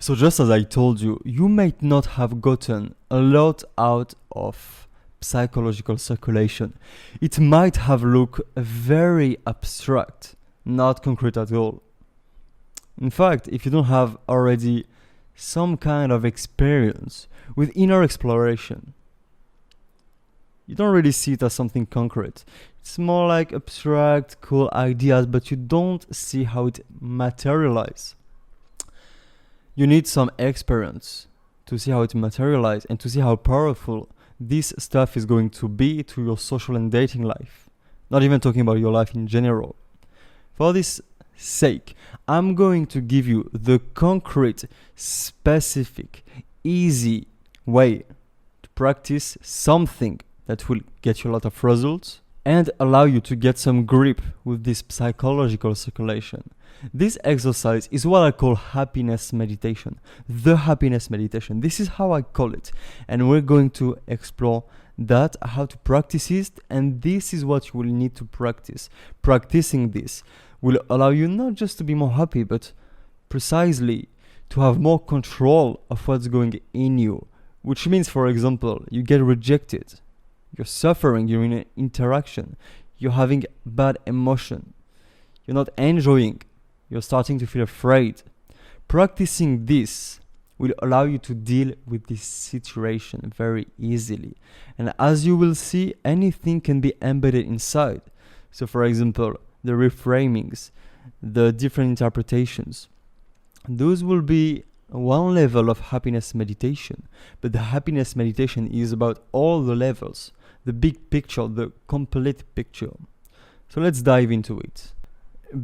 So just as I told you, you might not have gotten a lot out of psychological circulation. It might have looked very abstract, not concrete at all. In fact, if you don't have already some kind of experience with inner exploration, you don't really see it as something concrete. It's more like abstract, cool ideas, but you don't see how it materializes. You need some experience to see how it materializes and to see how powerful this stuff is going to be to your social and dating life. Not even talking about your life in general. For this sake, I'm going to give you the concrete, specific, easy way to practice something that will get you a lot of results and allow you to get some grip with this psychological circulation. This exercise is what I call happiness meditation. The happiness meditation. This is how I call it. And we're going to explore that, how to practice it, and this is what you will need to practice. Practicing this will allow you not just to be more happy, but precisely to have more control of what's going in you. Which means, for example, you get rejected. You're suffering, you're in an interaction, you're having bad emotion, you're not enjoying, you're starting to feel afraid. Practicing this will allow you to deal with this situation very easily. And as you will see, anything can be embedded inside. So for example, the reframings, the different interpretations, those will be one level of happiness meditation. But the happiness meditation is about all the levels, the big picture, the complete picture. So let's dive into it.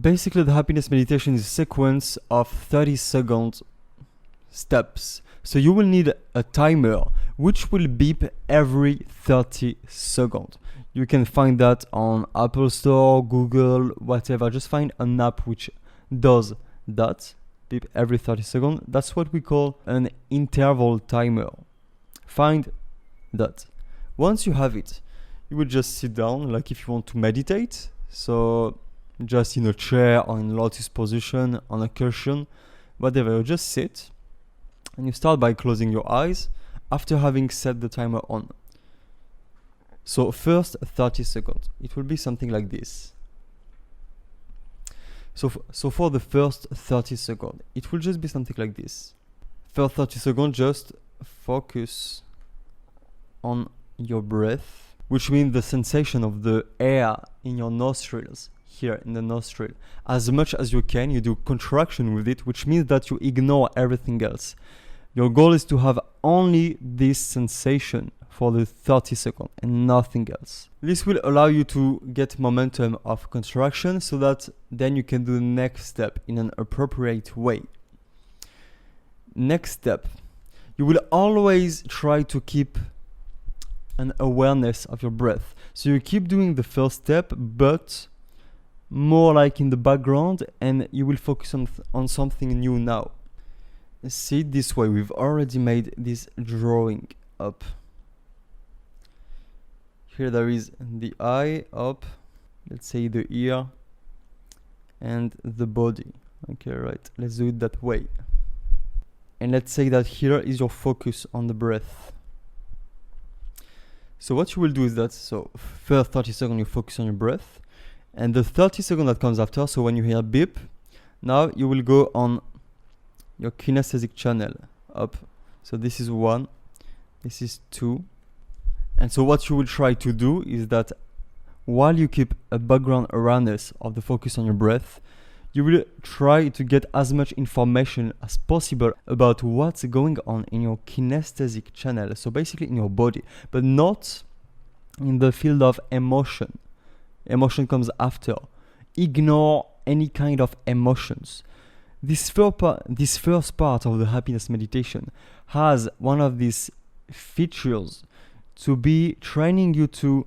Basically, the happiness meditation is a sequence of 30-second steps. So you will need a timer which will beep every 30 seconds. You can find that on Apple Store, Google, whatever. Just find an app which does that, beep every 30 seconds. That's what we call an interval timer. Find that. Once you have it, you will just sit down, like if you want to meditate. So just in a chair or in lotus position, on a cushion, whatever. You just sit and you start by closing your eyes after having set the timer on. So first 30 seconds, it will be something like this. So for the first 30 seconds, it will just be something like this. First 30 seconds, just focus on your breath, which means the sensation of the air in your nostrils, here in the nostril. As much as you can, you do contraction with it, which means that you ignore everything else. Your goal is to have only this sensation for the 30 seconds and nothing else. This will allow you to get momentum of contraction so that then you can do the next step in an appropriate way. Next step, you will always try to keep an awareness of your breath. So you keep doing the first step, but more like in the background, and you will focus on something new now. See it this way. We've already made this drawing up. Here there is the eye up, let's say the ear, and the body. Okay, right, let's do it that way. And let's say that here is your focus on the breath. So what you will do is that, so first 30 seconds you focus on your breath, and the 30 seconds that comes after, so when you hear beep, now you will go on your kinesthetic channel up. So this is 1, this is 2. And so what you will try to do is that while you keep a background awareness of the focus on your breath, you will try to get as much information as possible about what's going on in your kinesthetic channel, so basically in your body, but not in the field of emotion. Emotion comes after. Ignore any kind of emotions. This first part of the happiness meditation has one of these features to be training you to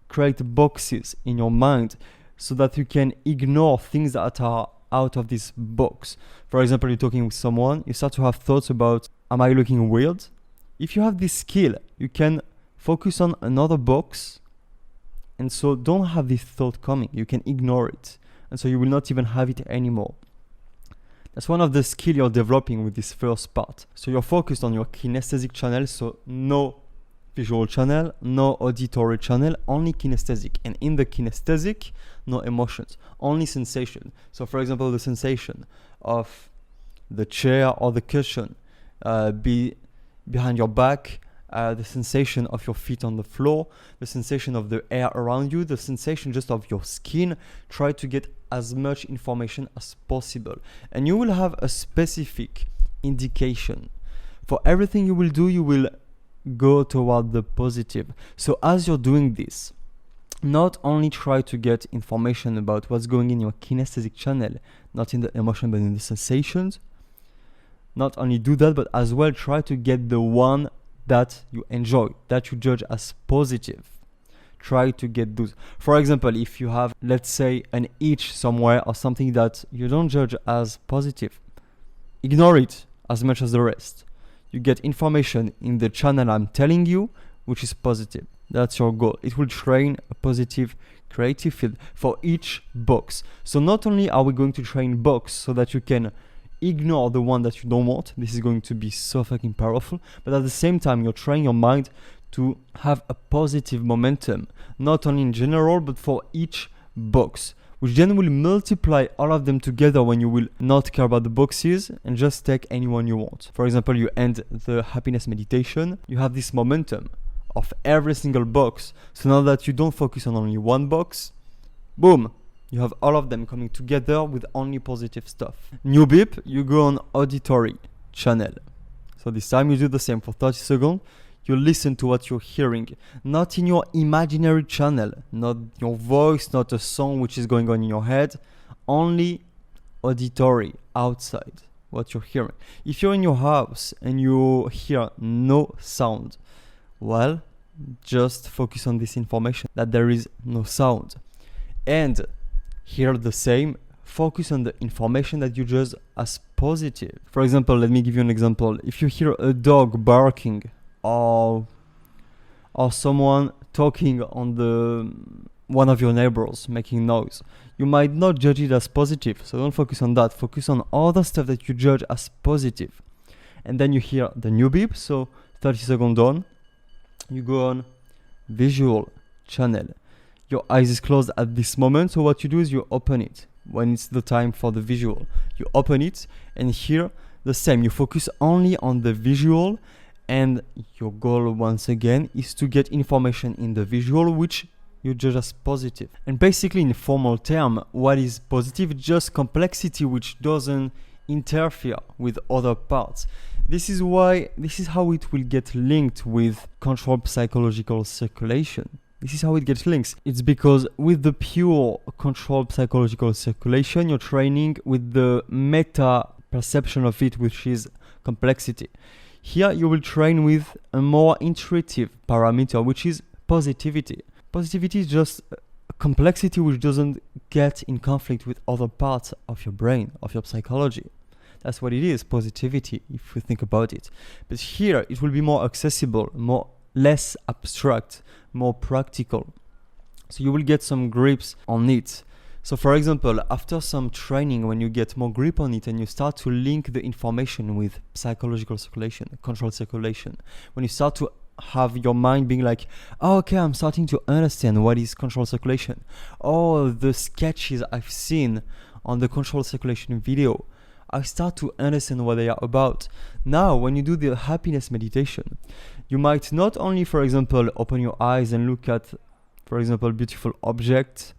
create boxes in your mind so that you can ignore things that are out of this box. For example, you're talking with someone, you start to have thoughts about, am I looking weird? If you have this skill, you can focus on another box, and so don't have this thought coming. You can ignore it, and so you will not even have it anymore. That's one of the skills you're developing with this first part. So you're focused on your kinesthetic channel, so no visual channel, no auditory channel, only kinesthetic. And in the kinesthetic, no emotions, only sensation. So for example, the sensation of the chair or the cushion behind your back, the sensation of your feet on the floor, the sensation of the air around you, the sensation just of your skin. Try to get as much information as possible. And you will have a specific indication. For everything you will do, you will go toward the positive. So as you're doing this, not only try to get information about what's going in your kinesthetic channel, not in the emotion but in the sensations. Not only do that, but as well try to get the one that you enjoy, that you judge as positive. Try to get those. For example, if you have, let's say, an itch somewhere or something that you don't judge as positive, ignore it as much as the rest. You get information in the channel I'm telling you, which is positive. That's your goal. It will train a positive creative field for each box. So not only are we going to train box so that you can ignore the one that you don't want, this is going to be so fucking powerful, but at the same time you're training your mind to have a positive momentum, not only in general but for each box, which then will multiply all of them together when you will not care about the boxes and just take any one you want. For example, you end the happiness meditation, you have this momentum of every single box, so now that you don't focus on only one box, boom, you have all of them coming together with only positive stuff. New beep, you go on auditory channel. So this time you do the same for 30 seconds. You listen to what you're hearing, not in your imaginary channel, not your voice, not a song which is going on in your head, only auditory, outside, what you're hearing. If you're in your house and you hear no sound, well, just focus on this information that there is no sound. And here the same, focus on the information that you judge as positive. For example, let me give you an example. If you hear a dog barking or someone talking on the one of your neighbors making noise, you might not judge it as positive. So don't focus on that. Focus on other stuff that you judge as positive. And then you hear the new beep. So 30 seconds on, you go on visual channel. Your eyes is closed at this moment, so what you do is you open it when it's the time for the visual. You open it, and here the same. You focus only on the visual, and your goal once again is to get information in the visual which you judge as positive. And basically, in formal term, what is positive is just complexity which doesn't interfere with other parts. This is how it will get linked with controlled psychological circulation. This is how it gets linked. It's because with the pure controlled psychological circulation, you're training with the meta perception of it, which is complexity. Here you will train with a more intuitive parameter, which is positivity. Positivity is just complexity which doesn't get in conflict with other parts of your brain, of your psychology. That's what it is, positivity, if we think about it. But here it will be more accessible, less abstract, more practical. So you will get some grips on it. So for example, after some training, when you get more grip on it and you start to link the information with psychological circulation, controlled circulation, when you start to have your mind being like, oh, okay, I'm starting to understand what is controlled circulation. Oh, the sketches I've seen on the controlled circulation video, I start to understand what they are about. Now, when you do the happiness meditation, you might not only, for example, open your eyes and look at, for example, beautiful objects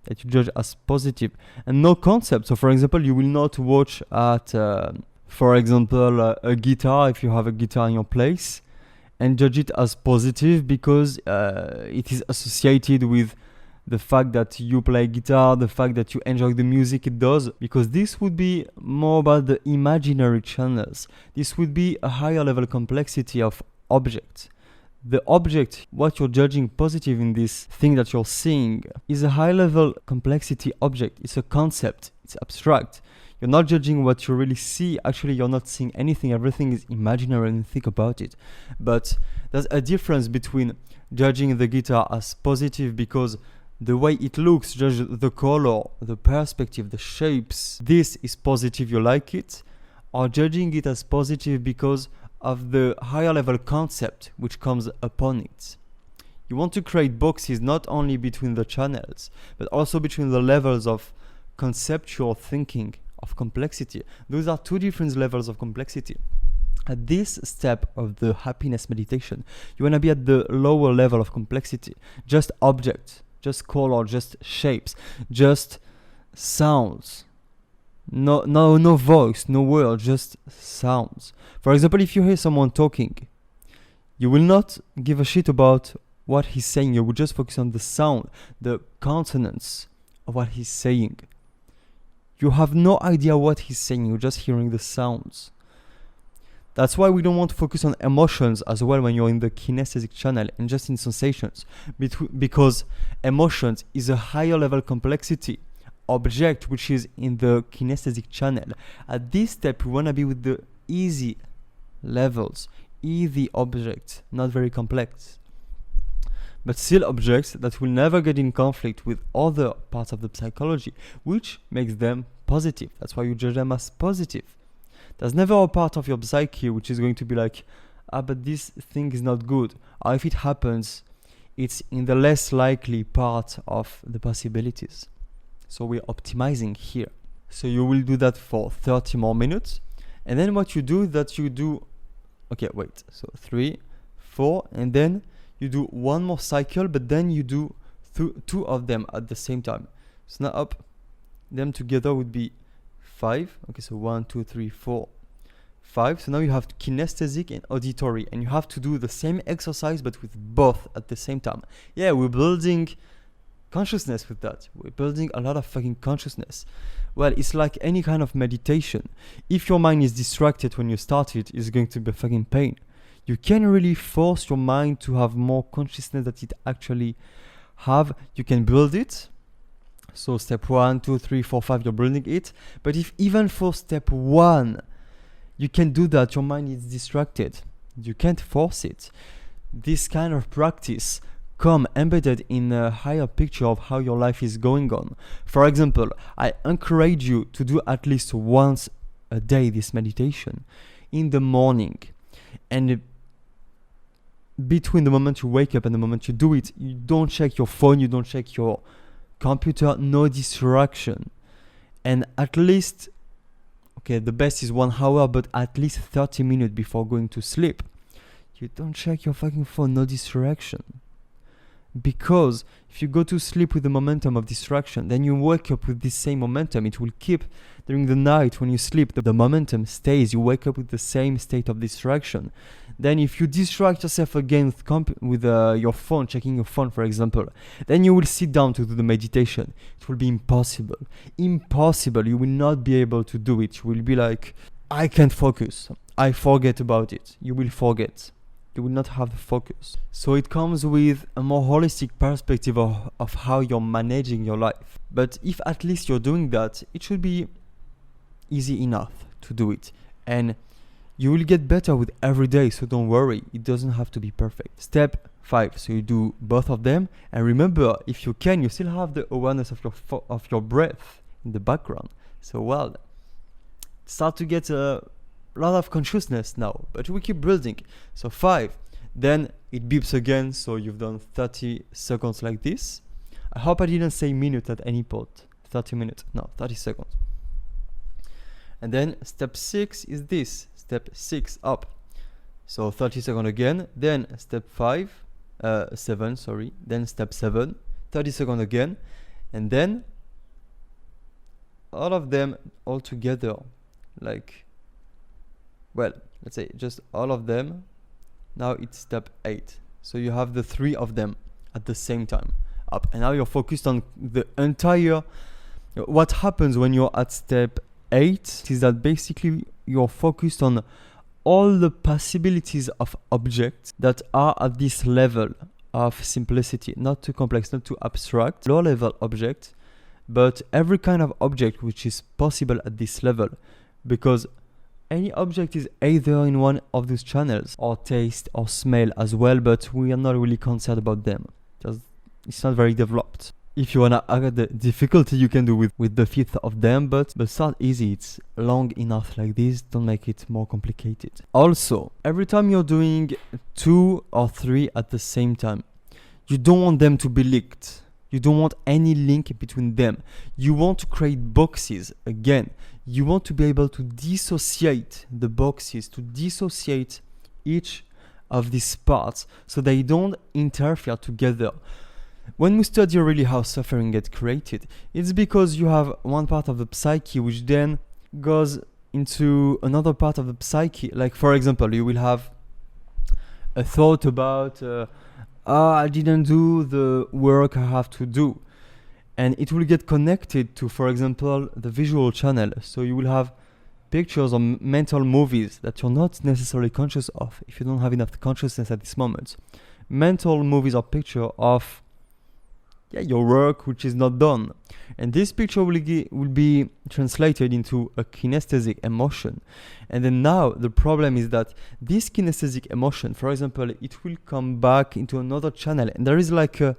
that you judge as positive and no concept. So, for example, you will not watch at, for example, a guitar, if you have a guitar in your place, and judge it as positive because it is associated with the fact that you play guitar, the fact that you enjoy the music it does, because this would be more about the imaginary channels. This would be a higher level complexity of object. The object, what you're judging positive in this thing that you're seeing, is a high level complexity object. It's a concept, it's abstract. You're not judging what you really see. Actually, you're not seeing anything. Everything is imaginary and think about it. But there's a difference between judging the guitar as positive because the way it looks, just the color, the perspective, the shapes, this is positive, you like it, or judging it as positive because of the higher level concept which comes upon it. You want to create boxes not only between the channels, but also between the levels of conceptual thinking, of complexity. Those are two different levels of complexity. At this step of the happiness meditation, you want to be at the lower level of complexity. Just objects, just color, just shapes, just sounds. No voice, no word, just sounds. For example, if you hear someone talking, you will not give a shit about what he's saying. You will just focus on the sound, the consonants of what he's saying. You have no idea what he's saying, you're just hearing the sounds. That's why we don't want to focus on emotions as well when you're in the kinesthetic channel and just in sensations, because emotions is a higher level complexity object which is in the kinesthetic channel. At this step, we want to be with the easy levels, easy objects, not very complex, but still objects that will never get in conflict with other parts of the psychology, which makes them positive. That's why you judge them as positive. There's never a part of your psyche which is going to be like, but this thing is not good. Or if it happens, it's in the less likely part of the possibilities. So we're optimizing here. So you will do that for 30 more minutes. And then what you do is that you do, so 3, 4, and then you do one more cycle, but then you do two of them at the same time. So now up, them together would be 5. Okay, so 1, 2, 3, 4, 5. So now you have kinesthetic and auditory, and you have to do the same exercise but with both at the same time. Yeah, we're building consciousness with that. We're building a lot of fucking consciousness. Well, it's like any kind of meditation. If your mind is distracted when you start it, it's going to be a fucking pain. You can't really force your mind to have more consciousness that it actually have. You can build it. So step 1, 2, 3, 4, 5, you're building it. But if even for step 1, you can do that, your mind is distracted. You can't force it. This kind of practice come embedded in a higher picture of how your life is going on. For example, I encourage you to do at least once a day this meditation in the morning. And between the moment you wake up and the moment you do it, you don't check your phone, you don't check your computer, no distraction. And at least, the best is 1 hour, but at least 30 minutes before going to sleep, you don't check your fucking phone, no distraction. Because if you go to sleep with the momentum of distraction, then you wake up with this same momentum. It will keep during the night when you sleep. The momentum stays. You wake up with the same state of distraction. Then if you distract yourself again with your phone, checking your phone, for example, then you will sit down to do the meditation. It will be impossible. Impossible. You will not be able to do it. You will be like, I can't focus. I forget about it. You will forget. You will not have the focus. So it comes with a more holistic perspective of how you're managing your life. But if at least you're doing that, it should be easy enough to do it. And you will get better with every day, so don't worry. It doesn't have to be perfect. Step 5, so you do both of them. And remember, if you can, you still have the awareness of your breath in the background. So start to get a lot of consciousness now, but we keep building. So 5, then it beeps again, so you've done 30 seconds like this. I hope I didn't say minute at any point. 30 minutes, no, 30 seconds. And then step 6 is this, step 6 up. So 30 seconds again, then step 7, then step 7, 30 seconds again, and then all of them all together, let's say just all of them. Now it's step 8. So you have the 3 of them at the same time up. And now you're focused on the entire. What happens when you're at step 8 is that basically you're focused on all the possibilities of objects that are at this level of simplicity, not too complex, not too abstract, low level object, but every kind of object which is possible at this level, because any object is either in one of those channels or taste or smell as well, but we are not really concerned about them. It's not very developed. If you wanna add the difficulty, you can do with the fifth of them, but start easy. It's long enough like this. Don't make it more complicated. Also, every time you're doing 2 or 3 at the same time, you don't want them to be linked. You don't want any link between them. You want to create boxes. Again, you want to be able to dissociate the boxes, to dissociate each of these parts so they don't interfere together. When we study really how suffering gets created, it's because you have one part of the psyche which then goes into another part of the psyche. Like, for example, you will have a thought about I didn't do the work I have to do, and it will get connected to, for example, the visual channel. So you will have pictures or mental movies that you're not necessarily conscious of if you don't have enough consciousness at this moment. Mental movies are picture of your work which is not done, and this picture will be translated into a kinesthetic emotion. And then now the problem is that this kinesthetic emotion, for example, it will come back into another channel, and there is like a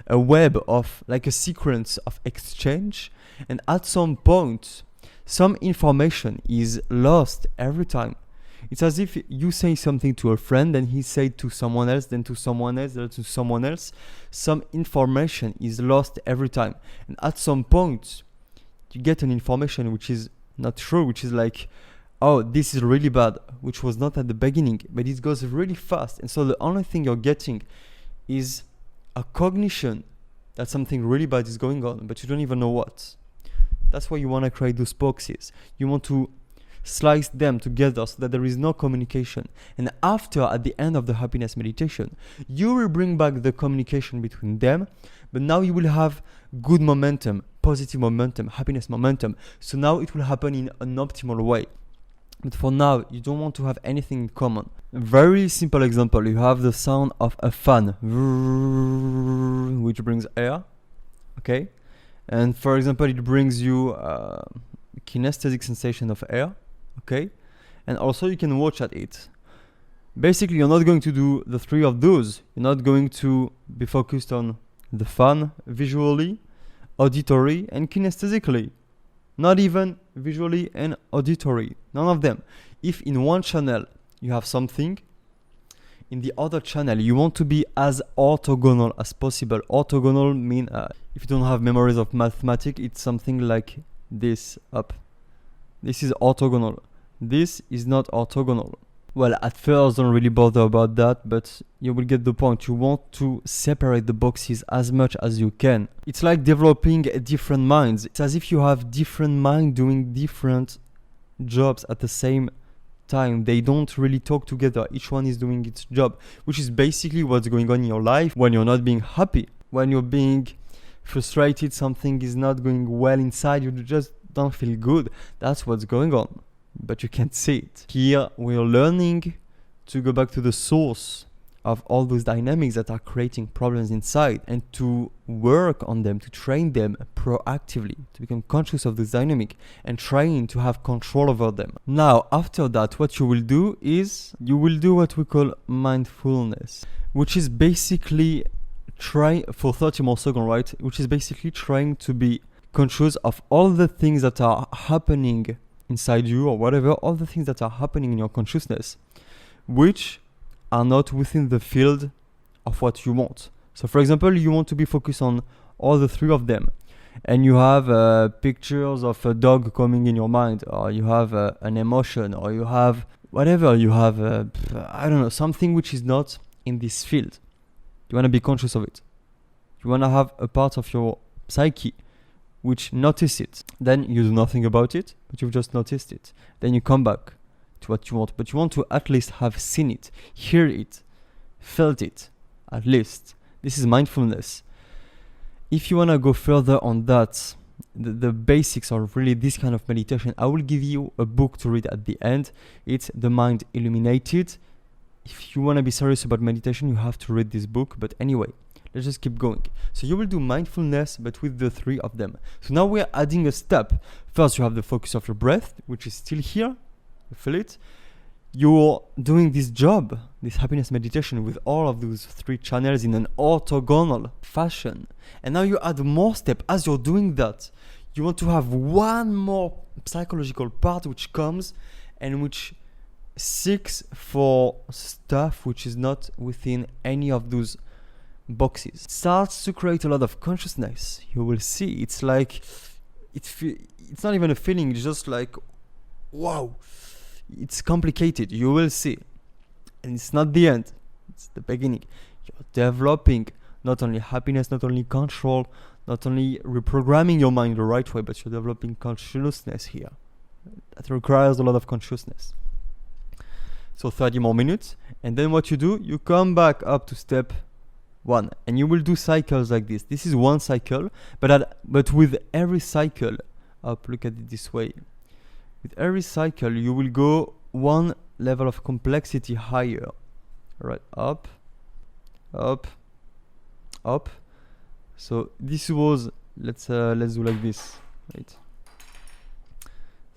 web of, like a sequence of exchange, and at some point some information is lost every time. It's as if you say something to a friend, then he said to someone else, then to someone else, then to someone else. Some information is lost every time. And at some point, you get an information which is not true, which is like, oh, this is really bad, which was not at the beginning, but it goes really fast. And so the only thing you're getting is a cognition that something really bad is going on, but you don't even know what. That's why you want to create those boxes. You want to slice them together so that there is no communication. And after, at the end of the happiness meditation, you will bring back the communication between them, but now you will have good momentum, positive momentum, happiness momentum. So now it will happen in an optimal way. But for now, you don't want to have anything in common. A very simple example, you have the sound of a fan, which brings air, okay? And for example, it brings you kinesthetic sensation of air, okay? And also you can watch at it. Basically, you're not going to do the 3 of those. You're not going to be focused on the fan visually, auditory, and kinesthetically. Not even visually and auditory. None of them. If in one channel you have something, in the other channel you want to be as orthogonal as possible. Orthogonal mean if you don't have memories of mathematics, it's something like this up. This is orthogonal. This is not orthogonal. Well, at first don't really bother about that, but you will get the point. You want to separate the boxes as much as you can. It's like developing different minds. It's as if you have different minds doing different jobs at the same time. They don't really talk together. Each one is doing its job, which is basically what's going on in your life when you're not being happy. When you're being frustrated, something is not going well inside, you just don't feel good. That's what's going on, but you can't see it. Here we're learning to go back to the source of all those dynamics that are creating problems inside, and to work on them, to train them proactively, to become conscious of this dynamic and train to have control over them. Now, after that, what you will do is you will do what we call mindfulness, which is basically try for 30 more seconds, right? Which is basically trying to be conscious of all the things that are happening inside you, or whatever, all the things that are happening in your consciousness, which are not within the field of what you want. So for example, you want to be focused on all the 3 of them, and you have pictures of a dog coming in your mind, or you have an emotion, or you have whatever, you have I don't know, something which is not in this field. You want to be conscious of it. You want to have a part of your psyche which notice it. Then you do nothing about it, but you've just noticed it. Then you come back to what you want, but you want to at least have seen it, hear it, felt it, at least. This is mindfulness. If you want to go further on that, the basics are really this kind of meditation. I will give you a book to read at the end. It's The Mind Illuminated. If you want to be serious about meditation, you have to read this book. But anyway, let's just keep going. So you will do mindfulness, but with the 3 of them. So now we're adding a step. First, you have the focus of your breath, which is still here. You feel it. You're doing this job this happiness meditation with all of those 3 channels in an orthogonal fashion. And now you add more step. As you're doing that, you want to have one more psychological part which comes and which seeks for stuff which is not within any of those boxes. It starts to create a lot of consciousness. You will see. It's like it's not even a feeling. It's just like, wow. It's complicated. You will see. And it's not the end. It's the beginning. You're developing not only happiness, not only control, not only reprogramming your mind the right way, but you're developing consciousness here. That requires a lot of consciousness. So 30 more minutes. And then what you do, you come back up to step 1. And you will do cycles like this. This is one cycle. But with every cycle, look at it this way. With every cycle, you will go one level of complexity higher. Right, up, up, up. So this was, let's do like this. Right.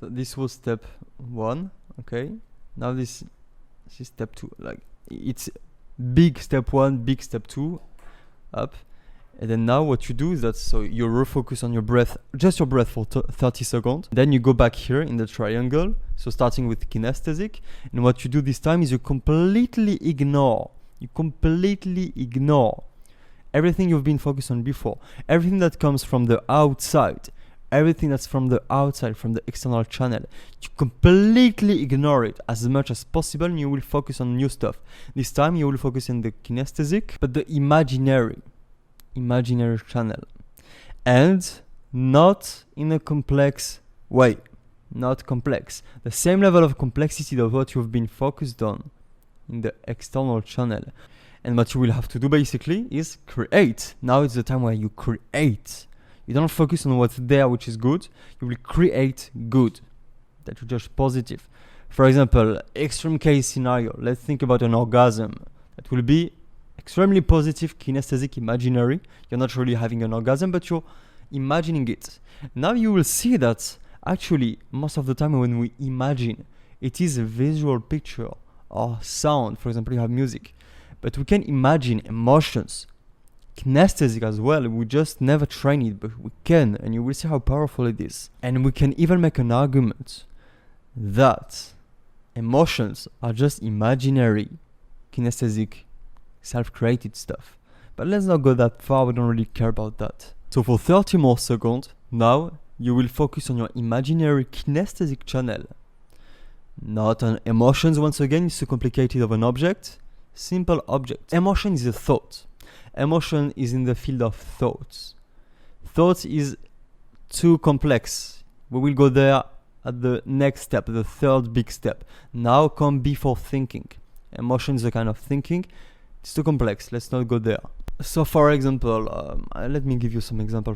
So this was step 1. Okay. Now this is step 2. Like it's big step 1, big step 2, up. And then now what you do is that, so you refocus on your breath, just your breath for 30 seconds. Then you go back here in the triangle. So starting with kinesthetic. And what you do this time is you completely ignore everything you've been focused on before. Everything that comes from the outside. Everything that's from the outside, from the external channel. You completely ignore it as much as possible and you will focus on new stuff. This time you will focus on the kinesthetic, but the imaginary channel, and not in a complex way, not complex. The same level of complexity of what you've been focused on in the external channel. And what you will have to do basically is create. Now it's the time where you create. You don't focus on what's there, which is good. You will create good. That will just positive. For example, extreme case scenario. Let's think about an orgasm. That will be extremely positive, kinesthetic, imaginary. You're not really having an orgasm, but you're imagining it. Now you will see that actually most of the time when we imagine, it is a visual picture or sound. For example, you have music. But we can imagine emotions, kinesthetic as well. We just never train it, but we can, and you will see how powerful it is. And we can even make an argument that emotions are just imaginary, kinesthetic, self-created stuff. But let's not go that far, we don't really care about that. So for 30 more seconds, now you will focus on your imaginary kinesthetic channel. Not on emotions, once again, it's too complicated of an object. Simple object. Emotion is a thought. Emotion is in the field of thoughts. Thoughts is too complex. We will go there at the next step, the third big step. Now come before thinking. Emotion is a kind of thinking. It's too complex. Let's not go there. So, for example, let me give you some example.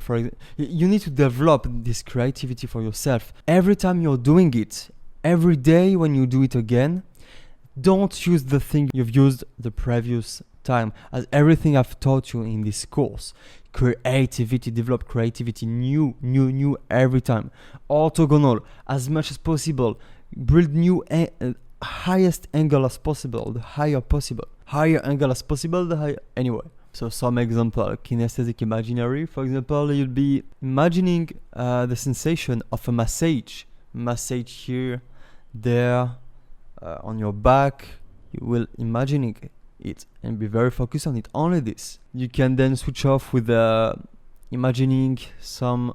You need to develop this creativity for yourself. Every time you're doing it, every day when you do it again, don't use the thing you've used the previous time. As everything I've taught you in this course, creativity, develop creativity, new every time. Orthogonal, as much as possible. Build new highest angle as possible, the higher possible. Higher angle as possible, the higher. Anyway, so some example, kinesthetic imaginary. For example, you'll be imagining the sensation of a massage. Massage here, there, on your back. You will imagining it and be very focused on it. Only this. You can then switch off with imagining some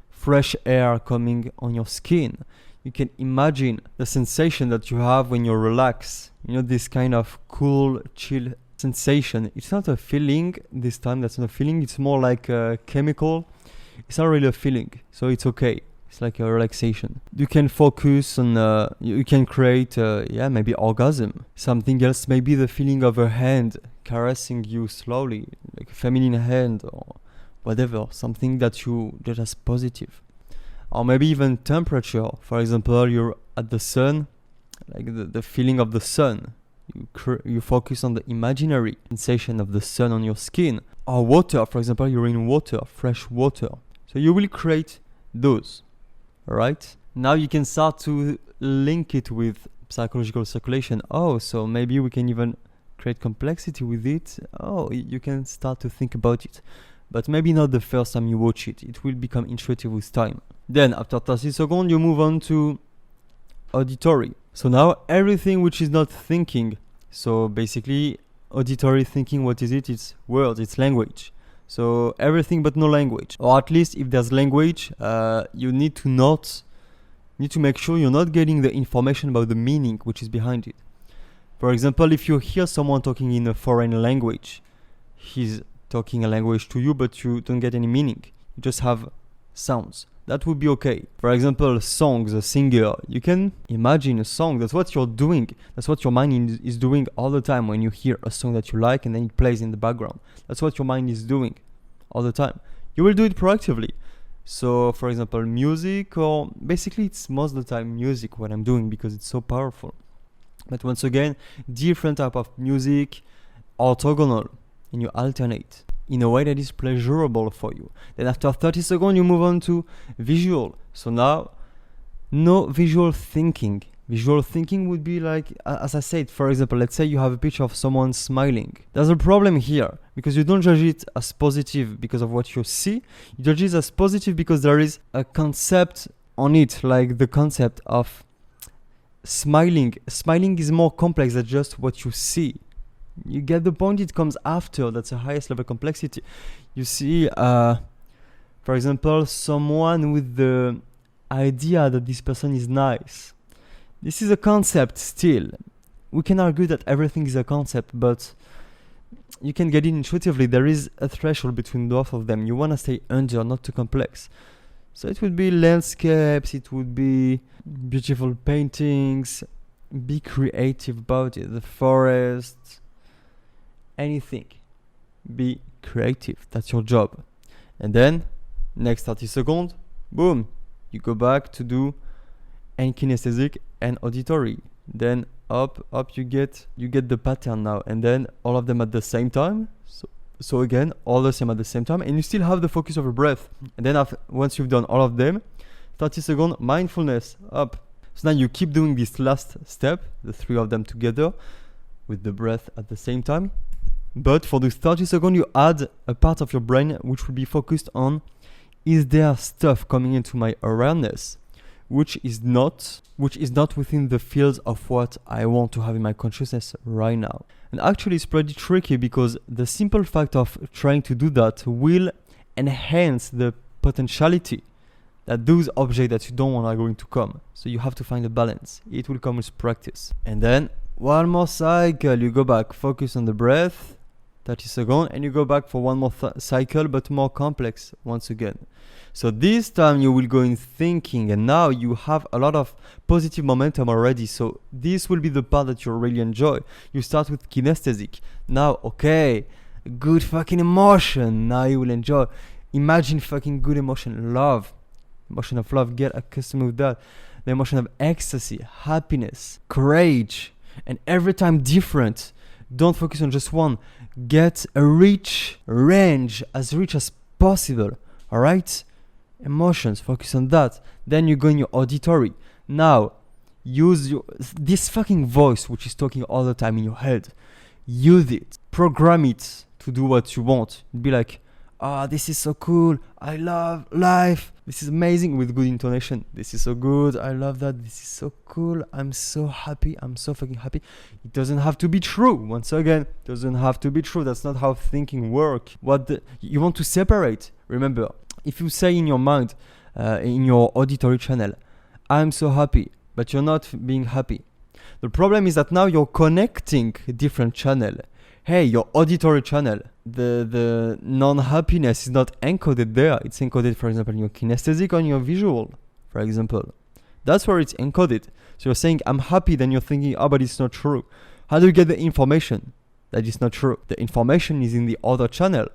fresh air coming on your skin. You can imagine the sensation that you have when you relax. You know, this kind of cool, chill sensation. It's not a feeling this time. That's not a feeling. It's more like a chemical. It's not really a feeling. So it's okay. It's like a relaxation. You can focus on, you can create, maybe orgasm. Something else, maybe the feeling of a hand caressing you slowly, like a feminine hand or whatever. Something that is positive. Or maybe even temperature. For example, you're at the sun, like the feeling of the sun. You focus on the imaginary sensation of the sun on your skin. Or water, for example, you're in water, fresh water. So you will create those. Alright? Now you can start to link it with psychological circulation. Oh, so maybe we can even create complexity with it, you can start to think about it. But maybe not the first time you watch it. It will become intuitive with time. Then after 30 seconds, you move on to auditory. So now everything which is not thinking. So basically, auditory thinking, what is it? It's words, it's language. So everything but no language. Or at least if there's language, you need to make sure you're not getting the information about the meaning which is behind it. For example, if you hear someone talking in a foreign language, he's talking a language to you, but you don't get any meaning. You just have sounds. That would be okay. For example, songs, a singer. You can imagine a song. That's what you're doing. That's what your mind is doing all the time when you hear a song that you like and then it plays in the background. That's what your mind is doing all the time. You will do it proactively. So, for example, music, or basically it's most of the time music what I'm doing because it's so powerful. But once again, different type of music, orthogonal, and you alternate in a way that is pleasurable for you. Then after 30 seconds, you move on to visual. So now, no visual thinking. Visual thinking would be like, as I said, for example, let's say you have a picture of someone smiling. There's a problem here because you don't judge it as positive because of what you see. You judge it as positive because there is a concept on it, like the concept of smiling. Smiling is more complex than just what you see. You get the point, it comes after. That's the highest level complexity. You see, for example, someone with the idea that this person is nice. This is a concept still. We can argue that everything is a concept, but you can get it intuitively. There is a threshold between both of them. You want to stay under, not too complex. So it would be landscapes, it would be beautiful paintings, be creative about it. The forest, anything. Be creative. That's your job. And then, next 30 seconds, boom, you go back to do and kinesthetic and auditory. Then up you get the pattern now, and then all of them at the same time. So again, all the same at the same time, and you still have the focus of your breath. And then once you've done all of them, 30 seconds mindfulness up. So now you keep doing this last step, the three of them together, with the breath at the same time. But for those 30 seconds, you add a part of your brain which will be focused on, is there stuff coming into my awareness which is not within the fields of what I want to have in my consciousness right now. And actually it's pretty tricky because the simple fact of trying to do that will enhance the potentiality that those objects that you don't want are going to come. So you have to find a balance. It will come with practice. And then one more cycle, you go back, focus on the breath, 30 seconds, and you go back for one more cycle, but more complex once again. So this time you will go in thinking, and now you have a lot of positive momentum already. So this will be the part that you'll really enjoy. You start with kinesthetic. Now, okay, good fucking emotion. Now you will enjoy. Imagine fucking good emotion, love. Emotion of love, get accustomed with that. The emotion of ecstasy, happiness, courage, and every time different. Don't focus on just one. Get a rich range, as rich as possible. All right? Emotions, focus on that. Then you go in your auditory. Now, use this fucking voice which is talking all the time in your head. Use it. Program it to do what you want. Be like, this is so cool. I love life. This is amazing, with good intonation. This is so good. I love that. This is so cool. I'm so happy. I'm so fucking happy. It doesn't have to be true. Once again, it doesn't have to be true. That's not how thinking works. You want to separate. Remember, if you say in your mind, in your auditory channel, I'm so happy, but you're not being happy. The problem is that now you're connecting different channel. Hey, your auditory channel, the non-happiness is not encoded there. It's encoded, for example, in your kinesthetic or in your visual, for example. That's where it's encoded. So you're saying, I'm happy, then you're thinking, but it's not true. How do you get the information that it's not true? The information is in the other channel.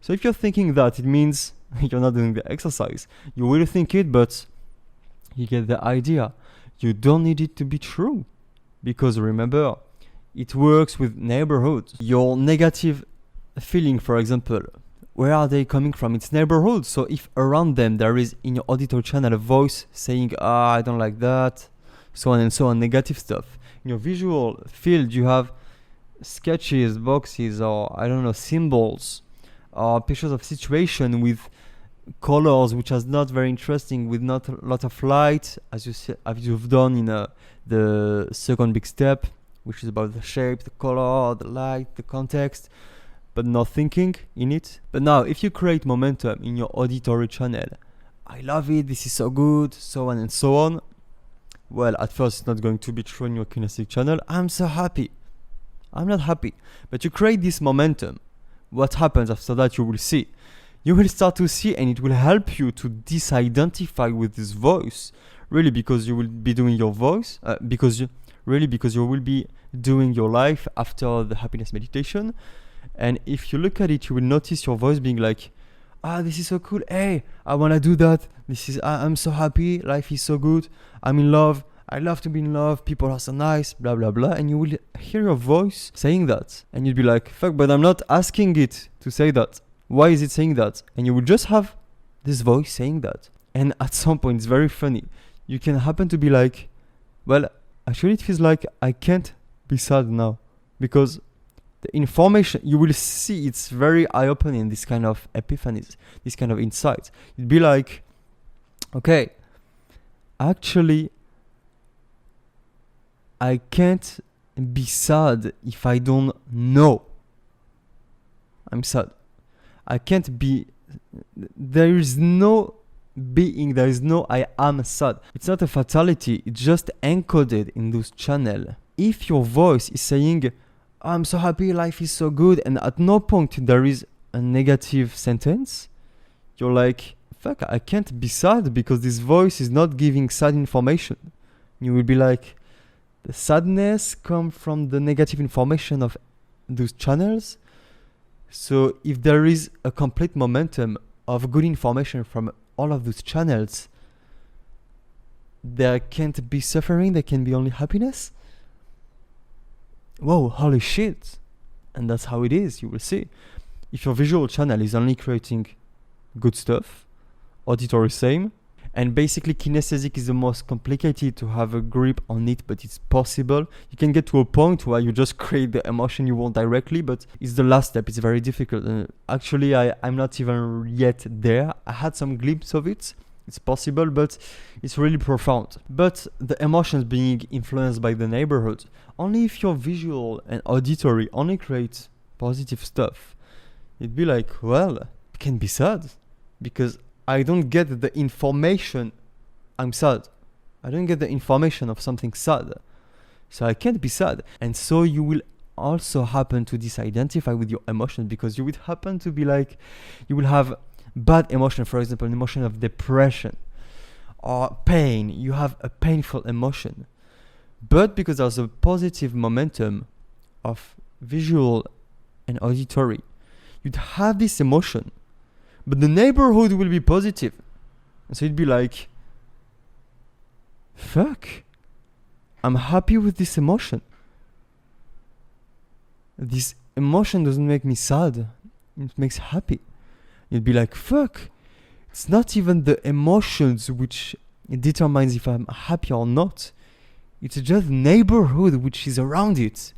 So if you're thinking that, it means you're not doing the exercise. You will think it, but you get the idea. You don't need it to be true. Because remember, it works with neighborhoods. Your negative feeling, for example, where are they coming from? It's neighborhoods. So if around them there is in your auditory channel a voice saying, I don't like that, so on and so on, negative stuff. In your visual field, you have sketches, boxes, or I don't know, symbols, or pictures of situation with colors which are not very interesting, with not a lot of light, as you've done in the second big step, which is about the shape, the color, the light, the context, but not thinking in it. But now, if you create momentum in your auditory channel, I love it, this is so good, so on and so on. Well, at first it's not going to be true in your kinesthetic channel. I'm so happy. I'm not happy. But you create this momentum. What happens after that, you will see. You will start to see, and it will help you to disidentify with this voice. Really, because you will be doing your voice, because you will be doing your life after the happiness meditation. And if you look at it, you will notice your voice being like, this is so cool. Hey, I want to do that. I'm so happy. Life is so good. I'm in love. I love to be in love. People are so nice, blah, blah, blah. And you will hear your voice saying that. And you'll be like, fuck, but I'm not asking it to say that. Why is it saying that? And you will just have this voice saying that. And at some point, it's very funny. You can happen to be like, well, actually it feels like I can't be sad now. Because the information, you will see, it's very eye-opening, this kind of epiphanies, this kind of insights. It'd be like, okay, actually, I can't be sad if I don't know I'm sad. I can't be, there is no being, there is no I am sad. It's not a fatality, it's just encoded in those channels. If your voice is saying, I'm so happy, life is so good, and at no point there is a negative sentence, you're like, fuck, I can't be sad because this voice is not giving sad information. You will be like, the sadness comes from the negative information of those channels. So if there is a complete momentum of good information from all of those channels, there can't be suffering, there can be only happiness. Whoa, holy shit. And that's how it is, you will see. If your visual channel is only creating good stuff, auditory same, and basically kinesthetic is the most complicated to have a grip on it, but it's possible. You can get to a point where you just create the emotion you want directly, but it's the last step, it's very difficult. Actually, I'm not even yet there. I had some glimpse of it. It's possible, but it's really profound. But the emotions being influenced by the neighborhood, only if your visual and auditory only create positive stuff, it'd be like, well, I can be sad because I don't get the information I'm sad. I don't get the information of something sad. So I can't be sad. And so you will also happen to disidentify with your emotion, because you would happen to be like, you will have bad emotion, for example, an emotion of depression or pain. You have a painful emotion. But because there's a positive momentum of visual and auditory, you'd have this emotion, but the neighborhood will be positive. And so it'd be like, fuck, I'm happy with this emotion. This emotion doesn't make me sad, it makes happy. You'd be like, fuck, it's not even the emotions which determines if I'm happy or not. It's just neighborhood which is around it.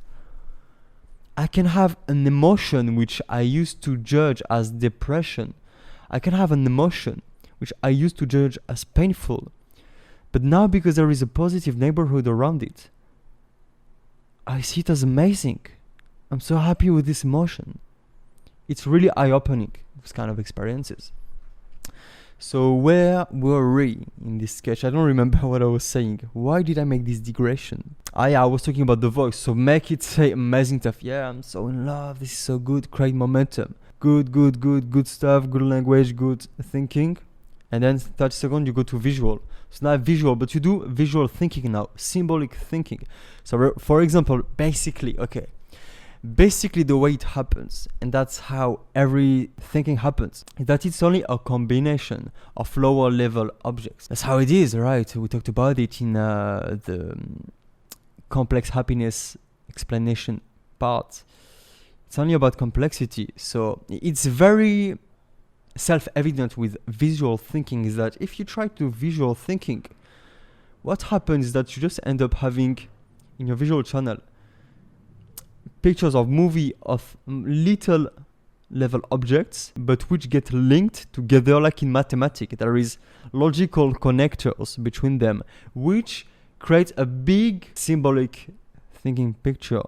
I can have an emotion which I used to judge as depression. I can have an emotion which I used to judge as painful. But now, because there is a positive neighborhood around it, I see it as amazing. I'm so happy with this emotion. It's really eye-opening, this kind of experiences. So where were we in this sketch? I don't remember what I was saying. Why did I make this digression? I was talking about the voice. So make it say amazing stuff. Yeah, I'm so in love. This is so good. Create momentum. Good stuff. Good language. Good thinking. And then 30 seconds, you go to visual. So now visual, but you do visual thinking now. Symbolic thinking. So for example, basically the way it happens, and that's how every thinking happens, is that it's only a combination of lower level objects. That's how it is, right? We talked about it in the complex happiness explanation part. It's only about complexity. So it's very self-evident with visual thinking is that if you try to visual thinking, what happens is that you just end up having in your visual channel pictures of movie of little level objects, but which get linked together like in mathematics. There is logical connectors between them, which create a big symbolic thinking picture.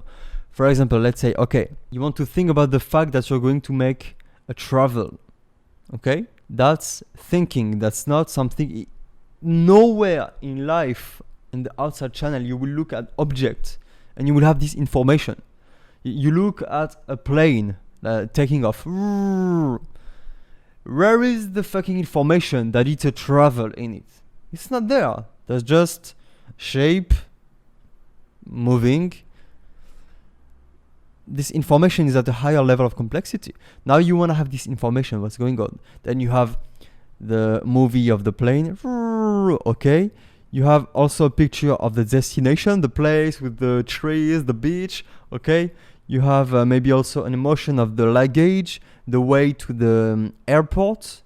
For example, let's say, okay, you want to think about the fact that you're going to make a travel. Okay? That's thinking. That's not something. Nowhere in life, in the outside channel, you will look at objects and you will have this information. You look at a plane taking off. Where is the fucking information that it's a travel in it? It's not there. There's just shape moving. This information is at a higher level of complexity. Now you want to have this information, what's going on. Then you have the movie of the plane. Okay. You have also a picture of the destination, the place with the trees, the beach. Okay. You have maybe also an emotion of the luggage, the way to the airport.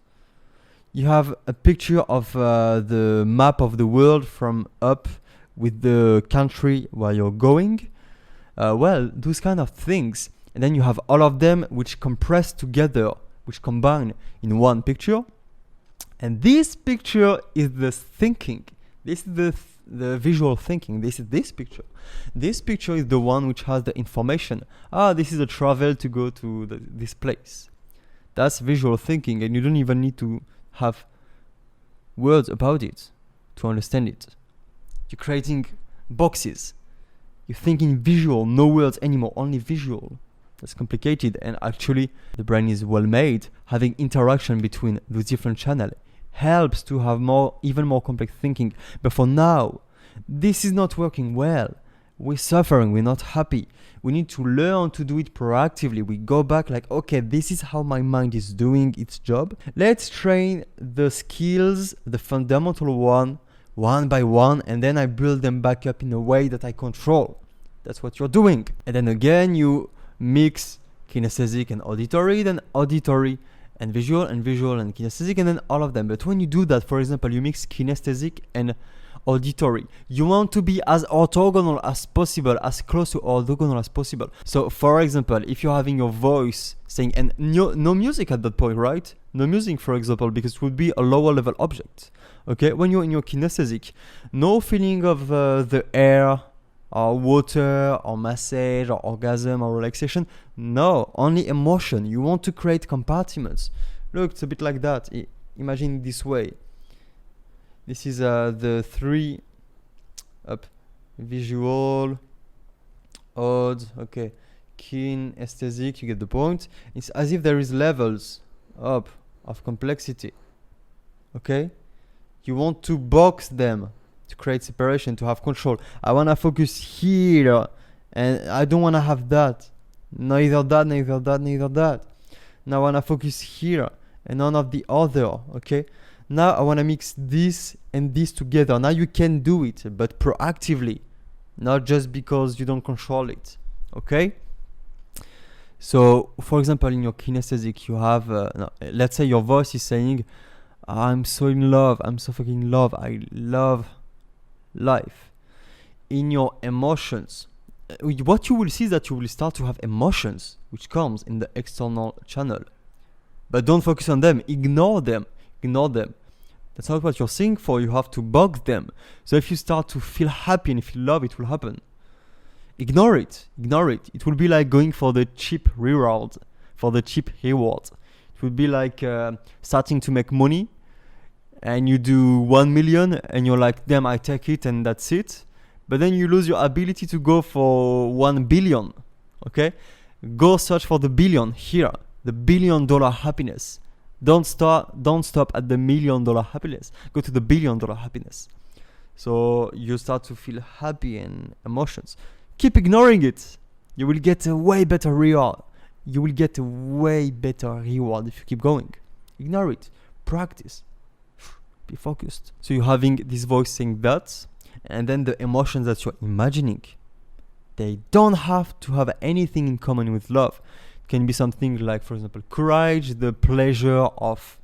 You have a picture of the map of the world from up with the country where you're going. Well, those kind of things. And then you have all of them which compress together, which combine in one picture. And this picture is the thinking. This is the visual thinking. This is this picture. This picture is the one which has the information. This is a travel to go to this place. That's visual thinking, and you don't even need to have words about it to understand it. You're creating boxes. You're thinking visual, no words anymore, only visual. That's complicated, and actually the brain is well made. Having interaction between those different channels helps to have even more complex thinking. But for now, this is not working well. We're suffering, we're not happy. We need to learn to do it proactively. We go back like, okay, this is how my mind is doing its job. Let's train the skills, the fundamental one by one, and then I build them back up in a way that I control. That's what you're doing. And then again, you mix kinesthetic and auditory, then auditory and visual and kinesthetic, and then all of them. But when you do that, for example, you mix kinesthetic and auditory, you want to be as orthogonal as possible, as close to orthogonal as possible. So for example, if you're having your voice saying, and no music at that point, right? No music, for example, because it would be a lower level object. Okay, when you're in your kinesthetic, no feeling of the air or water or massage or orgasm or relaxation. No, only emotion. You want to create compartments. Look, it's a bit like that. Imagine it this way. This is the three up: visual, odd, okay, kinesthetic. You get the point. It's as if there is levels up of complexity. Okay, you want to box them to create separation, to have control. I want to focus here, and I don't want to have that. Neither that, neither that, neither that. Now I want to focus here and none of the other. Okay. Now I want to mix this and this together. Now you can do it, but proactively, not just because you don't control it. Okay? So, for example, in your kinesthetic, you have, let's say your voice is saying, I'm so in love, I'm so fucking in love, I love life. In your emotions, what you will see is that you will start to have emotions, which comes in the external channel. But don't focus on them, ignore them. That's not what you're seeing for. You have to box them. So if you start to feel happy and feel love, it will happen. Ignore it. It will be like going for the cheap reward. It would be like starting to make money, and you do 1 million and you're like, damn, I take it and that's it. But then you lose your ability to go for 1 billion. Okay? Go search for the billion here, the $1 billion happiness. Don't stop at the $1 million happiness. Go to the $1 billion happiness. So you start to feel happy and emotions. Keep ignoring it. You will get a way better reward. If you keep going. Ignore it. Practice. Be focused. So you're having this voice saying that, and then the emotions that you're imagining, they don't have to have anything in common with love. Can be something like, for example, courage, the pleasure of,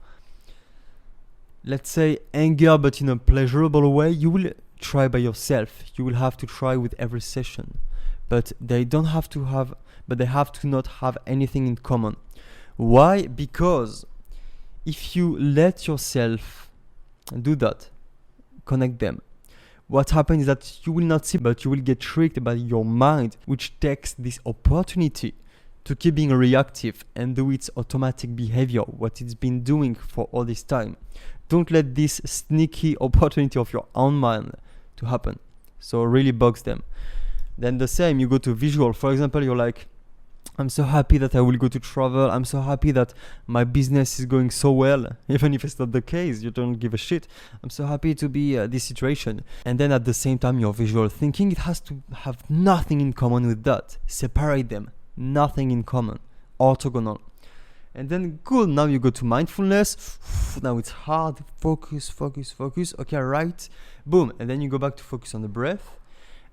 let's say, anger, but in a pleasurable way. You will try by yourself. You will have to try with every session. but they have to not have anything in common. Why? Because if you let yourself do that, connect them, what happens is that you will not see, but you will get tricked by your mind, which takes this opportunity to keep being reactive and do its automatic behavior, what it's been doing for all this time. Don't let this sneaky opportunity of your own mind to happen. So it really bugs them. Then the same, you go to visual. For example, you're like, I'm so happy that I will go to travel. I'm so happy that my business is going so well. Even if it's not the case, you don't give a shit. I'm so happy to be this situation. And then at the same time, your visual thinking, it has to have nothing in common with that. Separate them. Nothing in common. Orthogonal. And then good, now you go to mindfulness. Now it's hard. Focus. Okay, right. Boom. And then you go back to focus on the breath.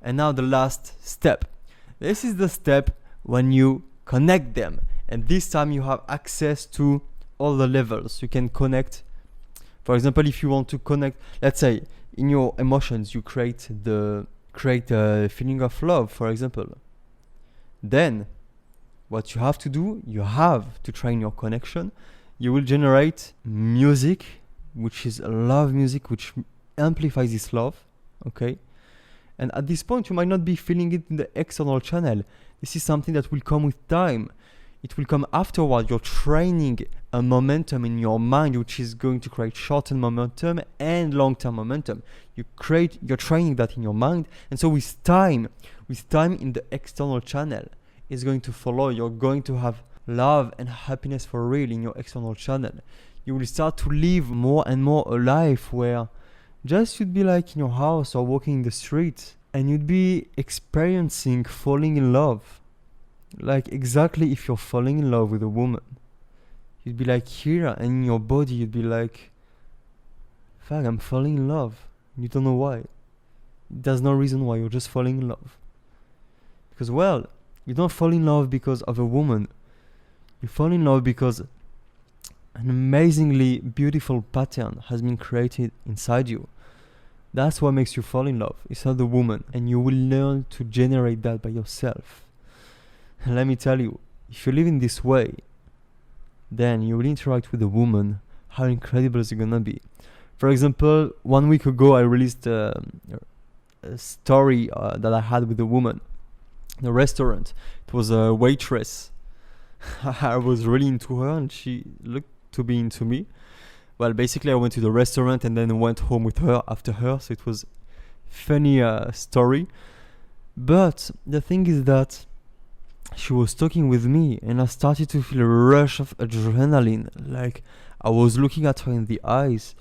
And now the last step. This is the step when you connect them. And this time you have access to all the levels. You can connect. For example, if you want to connect, let's say in your emotions, you create a feeling of love, for example. Then what you have to do, you have to train your connection. You will generate music, which is love music, which amplifies this love, okay? And at this point, you might not be feeling it in the external channel. This is something that will come with time. It will come afterward. You're training a momentum in your mind, which is going to create short-term momentum and long-term momentum. You're training that in your mind. And so with time in the external channel, is going to follow. You're going to have love and happiness for real in your external channel. You will start to live more and more a life where just you'd be like in your house or walking in the street and you'd be experiencing falling in love. Like exactly if you're falling in love with a woman, you'd be like here, and in your body you'd be like, fuck, I'm falling in love. You don't know why. There's no reason why, you're just falling in love. Because well, you don't fall in love because of a woman. You fall in love because an amazingly beautiful pattern has been created inside you. That's what makes you fall in love. It's not the woman. And you will learn to generate that by yourself. And let me tell you, if you live in this way, then you will interact with a woman. How incredible is it gonna be? For example, 1 week ago, I released a story that I had with a woman. The restaurant. It was a waitress. I was really into her and she looked to be into me. Well, basically I went to the restaurant and then went home with her after her. So it was funny story. But the thing is that she was talking with me and I started to feel a rush of adrenaline. Like I was looking at her in the eyes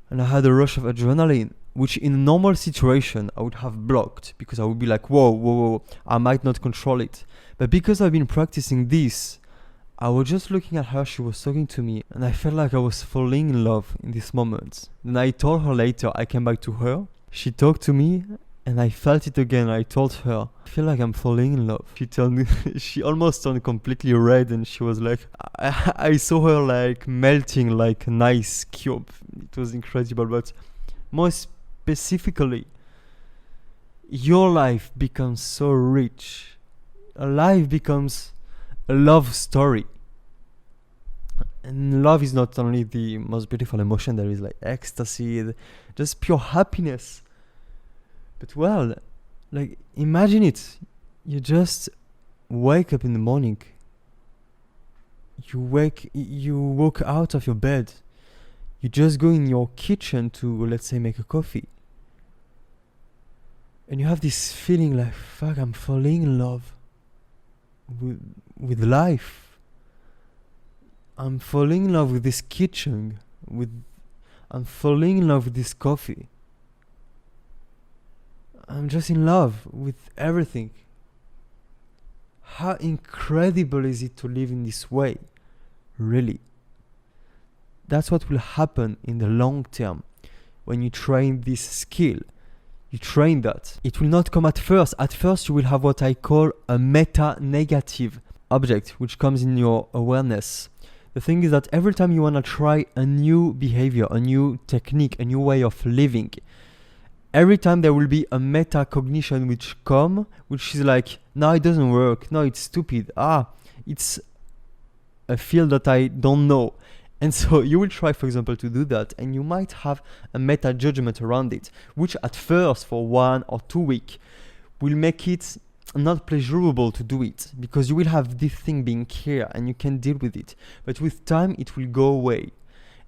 and I had a rush of adrenaline, which in a normal situation I would have blocked because I would be like, whoa, I might not control it. But because I've been practicing this, I was just looking at her, she was talking to me, and I felt like I was falling in love in this moment. Then I told her later, I came back to her, she talked to me, and I felt it again. I told her, I feel like I'm falling in love. She told me, she almost turned completely red and she was like, I saw her like melting like an ice cube. It was incredible, but more specifically, your life becomes so rich. A life becomes a love story. And love is not only the most beautiful emotion, there is like ecstasy, just pure happiness. But well, like imagine it. You just wake up in the morning. You walk out of your bed. You just go in your kitchen to, let's say, make a coffee. And you have this feeling like, fuck, I'm falling in love with life. I'm falling in love with this kitchen. I'm falling in love with this coffee. I'm just in love with everything. How incredible is it to live in this way? Really. That's what will happen in the long term when you train this skill. You train that. It will not come at first. At first, you will have what I call a meta-negative object, which comes in your awareness. The thing is that every time you want to try a new behavior, a new technique, a new way of living, every time there will be a metacognition which is like, no, it doesn't work, no, it's stupid, it's a field that I don't know. And so you will try, for example, to do that, and you might have a meta judgment around it, which at first, for 1 or 2 weeks, will make it not pleasurable to do it, because you will have this thing being here and you can deal with it. But with time, it will go away,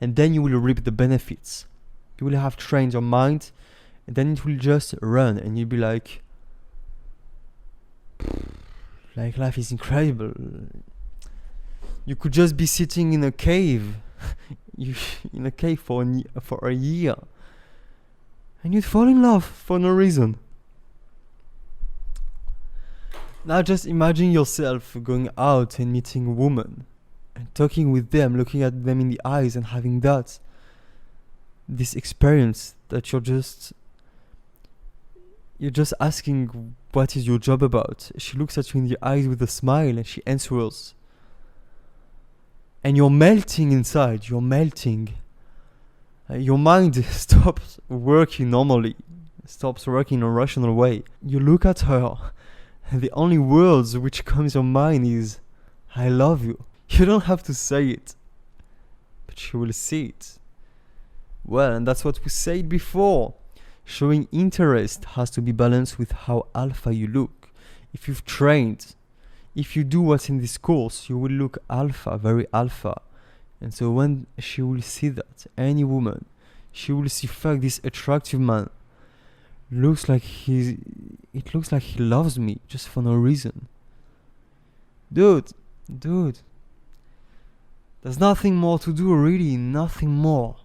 and then you will reap the benefits. You will have trained your mind, and then it will just run, and you'll be like life is incredible. You could just be sitting in a cave, for a year, and you'd fall in love for no reason. Now just imagine yourself going out and meeting a woman, and talking with them, looking at them in the eyes, and having this experience that you're just asking, what is your job about? She looks at you in the eyes with a smile, and she answers. And you're melting inside, you're melting. Your mind stops working normally, stops working in a rational way. You look at her, and the only words which comes to your mind is, I love you. You don't have to say it, but she will see it. Well, and that's what we said before. Showing interest has to be balanced with how alpha you look. If you've trained, if you do what's in this course, you will look alpha, very alpha. And so when she will see that, any woman, she will see, fuck, this attractive man it looks like he loves me just for no reason. Dude, there's nothing more to do, really, nothing more.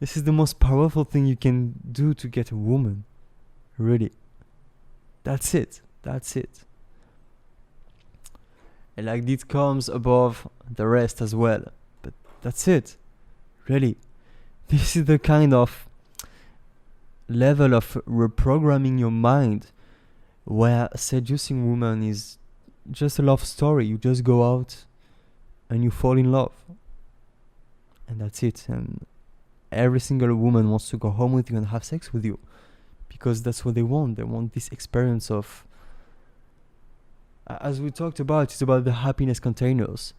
This is the most powerful thing you can do to get a woman, really. That's it. And like, this comes above the rest as well. But that's it, really. This is the kind of level of reprogramming your mind where seducing woman is just a love story. You just go out and you fall in love, and that's it. And every single woman wants to go home with you and have sex with you, because that's what they want. They want this experience of, as we talked about, it's about the happiness containers.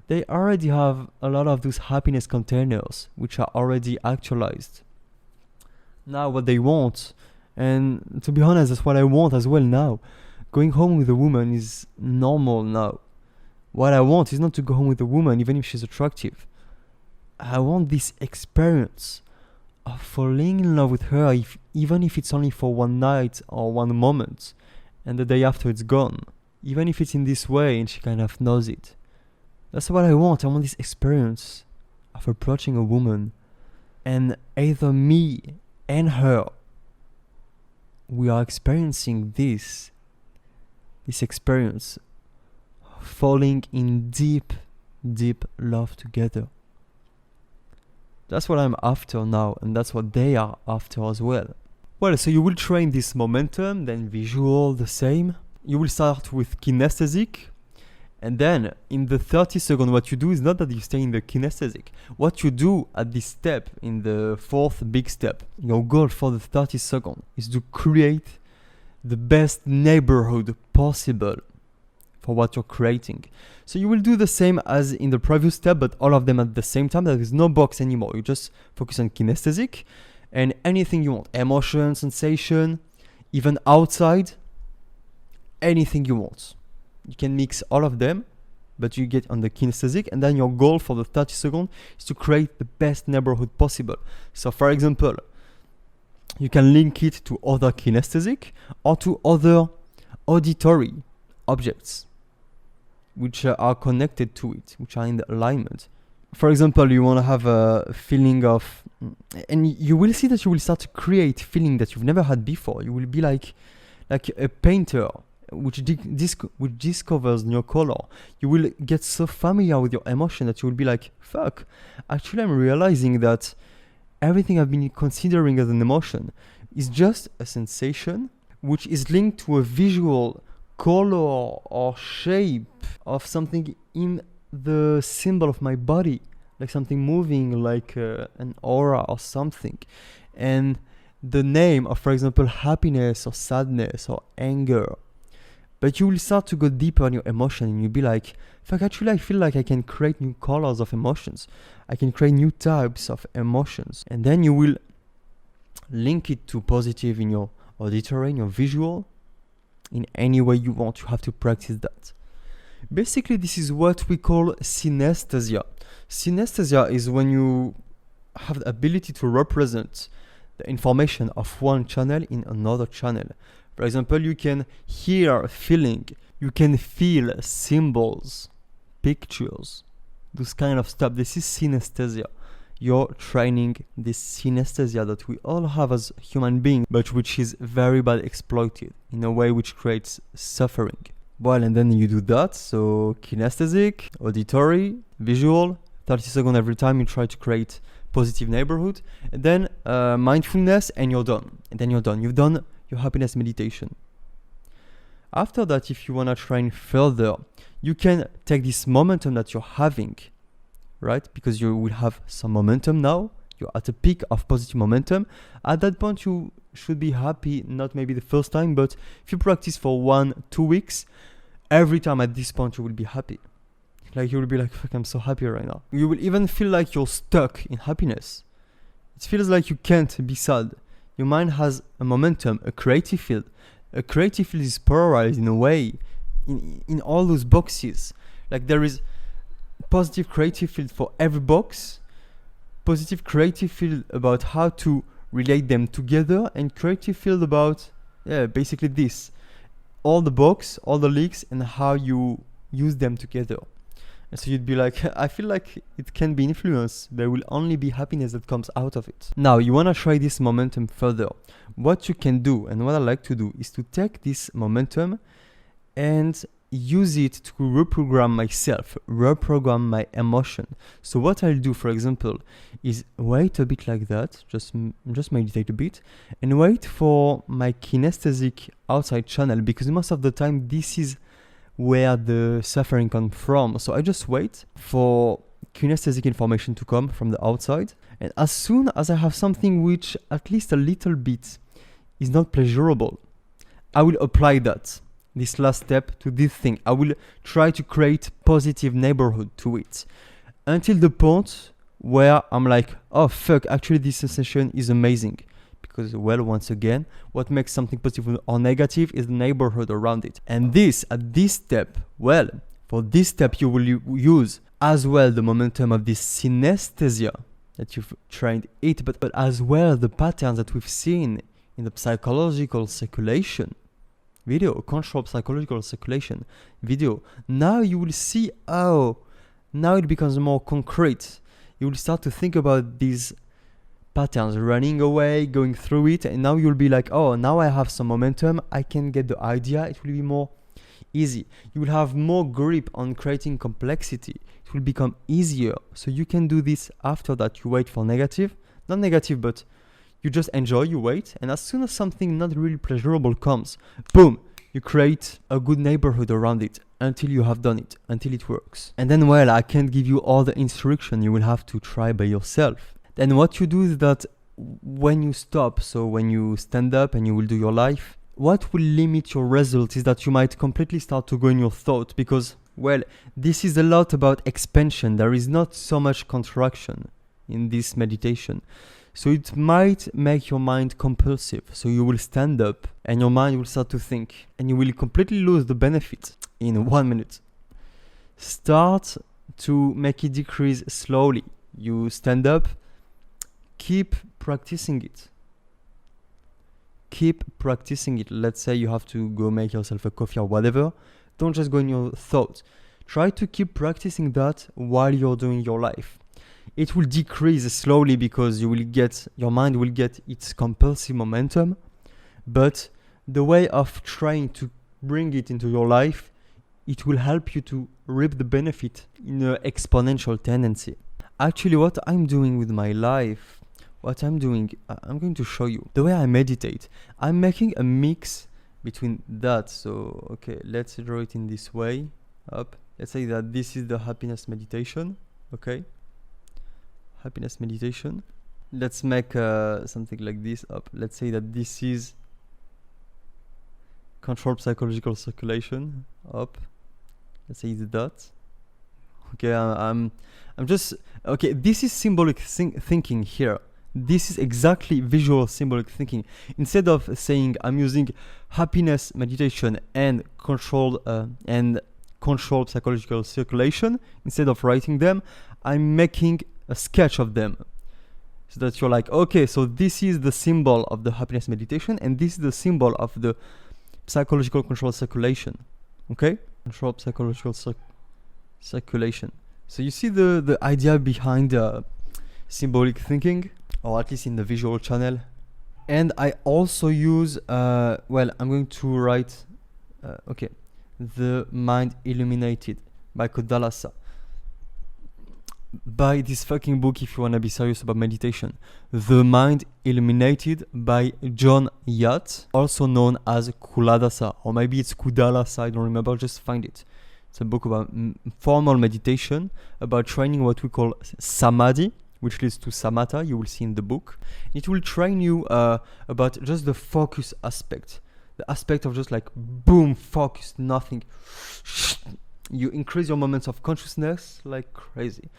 They already have a lot of those happiness containers which are already actualized. Now what they want, and to be honest, that's what I want as well now. Going home with a woman is normal now. What I want is not to go home with a woman even if she's attractive. I want this experience of falling in love with her, even if it's only for one night or one moment, and the day after it's gone. Even if it's in this way and she kind of knows it. That's what I want. I want this experience of approaching a woman, and either me and her, we are experiencing this experience, falling in deep love together. That's what I'm after now, and that's what they are after as well. Well, so you will train this momentum, then visual, the same. You will start with kinesthetic, and then in the 30 seconds, what you do is not that you stay in the kinesthetic. What you do at this step, in the fourth big step, your goal for the 30 seconds is to create the best neighborhood possible for what you're creating. So you will do the same as in the previous step, but all of them at the same time. There is no box anymore. You just focus on kinesthetic and anything you want. Emotion, sensation, even outside, anything you want. You can mix all of them, but you get on the kinesthetic, and then your goal for the 30 seconds is to create the best neighborhood possible. So for example, you can link it to other kinesthetic or to other auditory objects which are connected to it, which are in the alignment. For example, you want to have a feeling of, and you will see that you will start to create feeling that you've never had before. You will be like a painter which discovers new color. You will get so familiar with your emotion that you will be like, fuck, actually I'm realizing that everything I've been considering as an emotion is just a sensation which is linked to a visual color or shape of something in the symbol of my body, like something moving, like an aura or something. And the name of, for example, happiness or sadness or anger. But you will start to go deeper on your emotion and you'll be like, fuck, actually I feel like I can create new colors of emotions. I can create new types of emotions. And then you will link it to positive in your auditory, in your visual, in any way you want. You have to practice that. Basically, this is what we call synesthesia. Synesthesia is when you have the ability to represent the information of one channel in another channel. For example, you can hear a feeling, you can feel symbols, pictures, this kind of stuff. This is synesthesia. You're training this synesthesia that we all have as human beings, but which is very bad exploited in a way which creates suffering. Well, and then you do that, so kinesthetic, auditory, visual, 30 seconds every time you try to create positive neighborhood, and then mindfulness, and you're done. And then you're done. You've done your happiness meditation. After that, if you want to train further, you can take this momentum that you're having, right? Because you will have some momentum now. You're at a peak of positive momentum. At that point, you should be happy, not maybe the first time, but if you practice for 1-2 weeks, every time at this point you will be happy. Like you will be like, fuck, I'm so happy right now. You will even feel like you're stuck in happiness. It feels like you can't be sad. Your mind has a momentum, a creative field. A creative field is polarized in a way, in all those boxes. Like there is positive creative field for every box, positive creative field about how to relate them together, and creative field about, basically this. All the box, all the leaks, and how you use them together. And so you'd be like, I feel like it can be influenced. There will only be happiness that comes out of it. Now, you want to try this momentum further. What you can do, and what I like to do, is to take this momentum and use it to reprogram myself, reprogram my emotion. So what I'll do, for example, is wait a bit like that, just meditate a bit, and wait for my kinesthetic outside channel, because most of the time this is where the suffering comes from. So I just wait for kinesthetic information to come from the outside, and as soon as I have something which at least a little bit is not pleasurable, I will apply this last step to this thing. I will try to create positive neighborhood to it until the point where I'm like, oh fuck, actually this sensation is amazing. Because, well, once again, what makes something positive or negative is the neighborhood around it. And at this step, well, for this step you will use as well the momentum of this synesthesia that you've trained it, but as well the patterns that we've seen in the psychological circulation video, control psychological circulation video. Now you will see how now it becomes more concrete. You will start to think about these patterns running away, going through it, and now you'll be like, oh, now I have some momentum, I can get the idea, it will be more easy. You will have more grip on creating complexity. It will become easier. So you can do this after that. You wait for negative, not negative, but you just enjoy, you wait, and as soon as something not really pleasurable comes, boom, you create a good neighborhood around it until you have done it, until it works. And then, well, I can't give you all the instruction, you will have to try by yourself. Then what you do is that when you stop, so when you stand up and you will do your life, what will limit your result is that you might completely start to go in your thought, because, well, this is a lot about expansion. There is not so much contraction in this meditation. So it might make your mind compulsive. So you will stand up and your mind will start to think, and you will completely lose the benefit in 1 minute. Start to make it decrease slowly. You stand up, keep practicing it. Keep practicing it. Let's say you have to go make yourself a coffee or whatever. Don't just go in your thoughts. Try to keep practicing that while you're doing your life. It will decrease slowly because your mind will get its compulsive momentum, but the way of trying to bring it into your life, it will help you to reap the benefit in an exponential tendency. Actually, what I'm doing with my life, I'm going to show you. The way I meditate, I'm making a mix between that. So, okay, let's draw it in this way, up. Let's say that this is the happiness meditation, okay? Happiness meditation. let's make something like this up. Let's say that this is controlled psychological circulation up. Let's say it's that. Okay, I'm just okay. This is symbolic thinking here. This is exactly visual symbolic thinking. Instead of saying I'm using happiness meditation and controlled psychological circulation, instead of writing them, I'm making a sketch of them. So that you're like, okay, so this is the symbol of the happiness meditation, and this is the symbol of the psychological controlled circulation. Okay? Controlled psychological circulation. So you see the idea behind symbolic thinking, or at least in the visual channel. And I also use, I'm going to write, The Mind Illuminated by Kodalasa. Buy this fucking book if you want to be serious about meditation. The Mind Illuminated by John Yatt, also known as Kuladasa, or maybe it's Kudalasa, I don't remember, just find it. It's a book about formal meditation, about training what we call samadhi, which leads to samatha, you will see in the book. It will train you about just the focus aspect. The aspect of just like, boom, focus, nothing. You increase your moments of consciousness like crazy.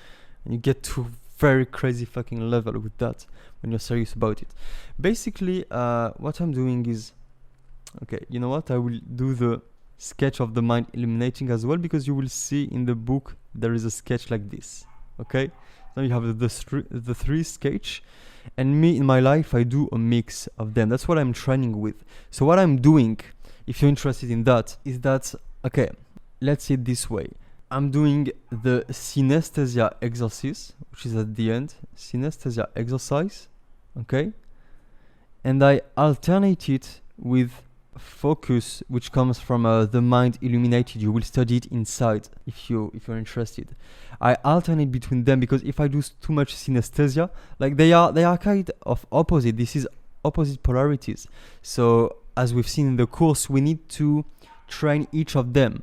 And you get to very crazy fucking level with that when you're serious about it. Basically, what I'm doing is, okay, you know what? I will do the sketch of the mind illuminating as well, because you will see in the book there is a sketch like this. Okay? Now you have the three sketch, and me in my life I do a mix of them. That's what I'm training with. So what I'm doing, if you're interested in that, is that, okay, let's say it this way. I'm doing the synesthesia exercise, which is at the end, synesthesia exercise, okay? And I alternate it with focus, which comes from the Mind Illuminated. You will study it inside if you're interested. I alternate between them because if I do too much synesthesia, like they are kind of opposite. This is opposite polarities. So as we've seen in the course, we need to train each of them.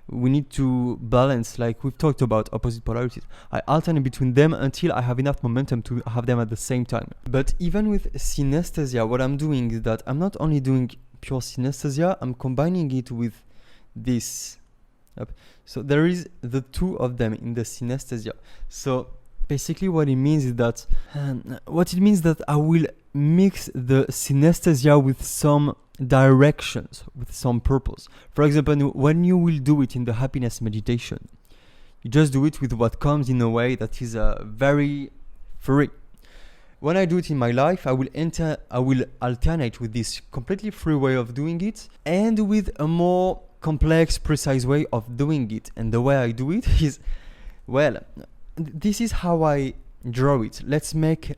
We need to balance, like we've talked about opposite polarities. I alternate between them until I have enough momentum to have them at the same time. But even with synesthesia, what I'm doing is that I'm not only doing pure synesthesia, I'm combining it with this. So there is the two of them in the synesthesia. So basically what it means is that I will mix the synesthesia with some directions, with some purpose. For example, when you will do it in the happiness meditation, you just do it with what comes in a way that is very free. When I do it in my life, I will alternate with this completely free way of doing it and with a more complex, precise way of doing it. And the way I do it is, well, this is how I draw it. Let's make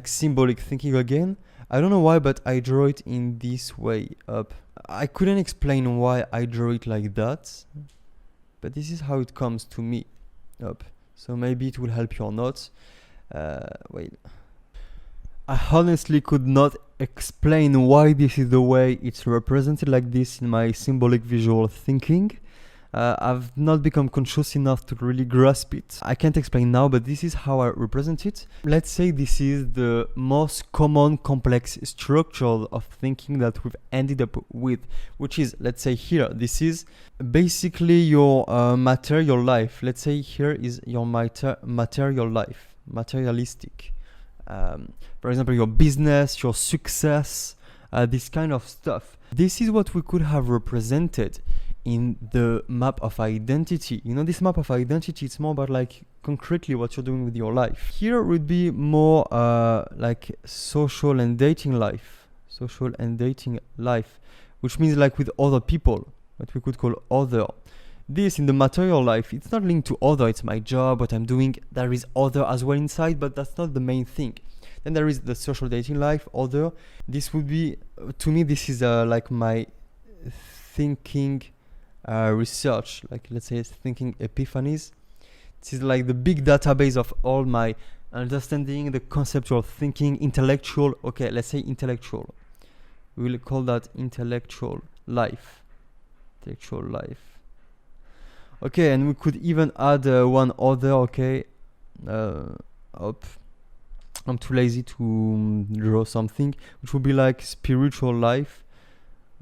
symbolic thinking again. I don't know why, but I draw it in this way up. I couldn't explain why I draw it like that, but this is how it comes to me up. So maybe it will help you or not. Wait. I honestly could not explain why this is the way it's represented like this in my symbolic visual thinking. I've not become conscious enough to really grasp it. I can't explain now, but this is how I represent it. Let's say this is the most common complex structure of thinking that we've ended up with, which is, let's say here, this is basically your material life. Let's say here is your material life, materialistic. For example, your business, your success, this kind of stuff. This is what we could have represented in the map of identity. You know, this map of identity, it's more about like concretely what you're doing with your life. Here would be more like social and dating life, which means like with other people, what we could call other. This in the material life, it's not linked to other, it's my job, what I'm doing. There is other as well inside, but that's not the main thing. Then there is the social dating life, other. This would be, to me, this is like my thinking research, like let's say thinking epiphanies. This is like the big database of all my understanding, the conceptual thinking, intellectual. Okay, let's say intellectual. We will call that intellectual life. Okay, and we could even add one other. Okay, up. I'm too lazy to draw something, which would be like spiritual life.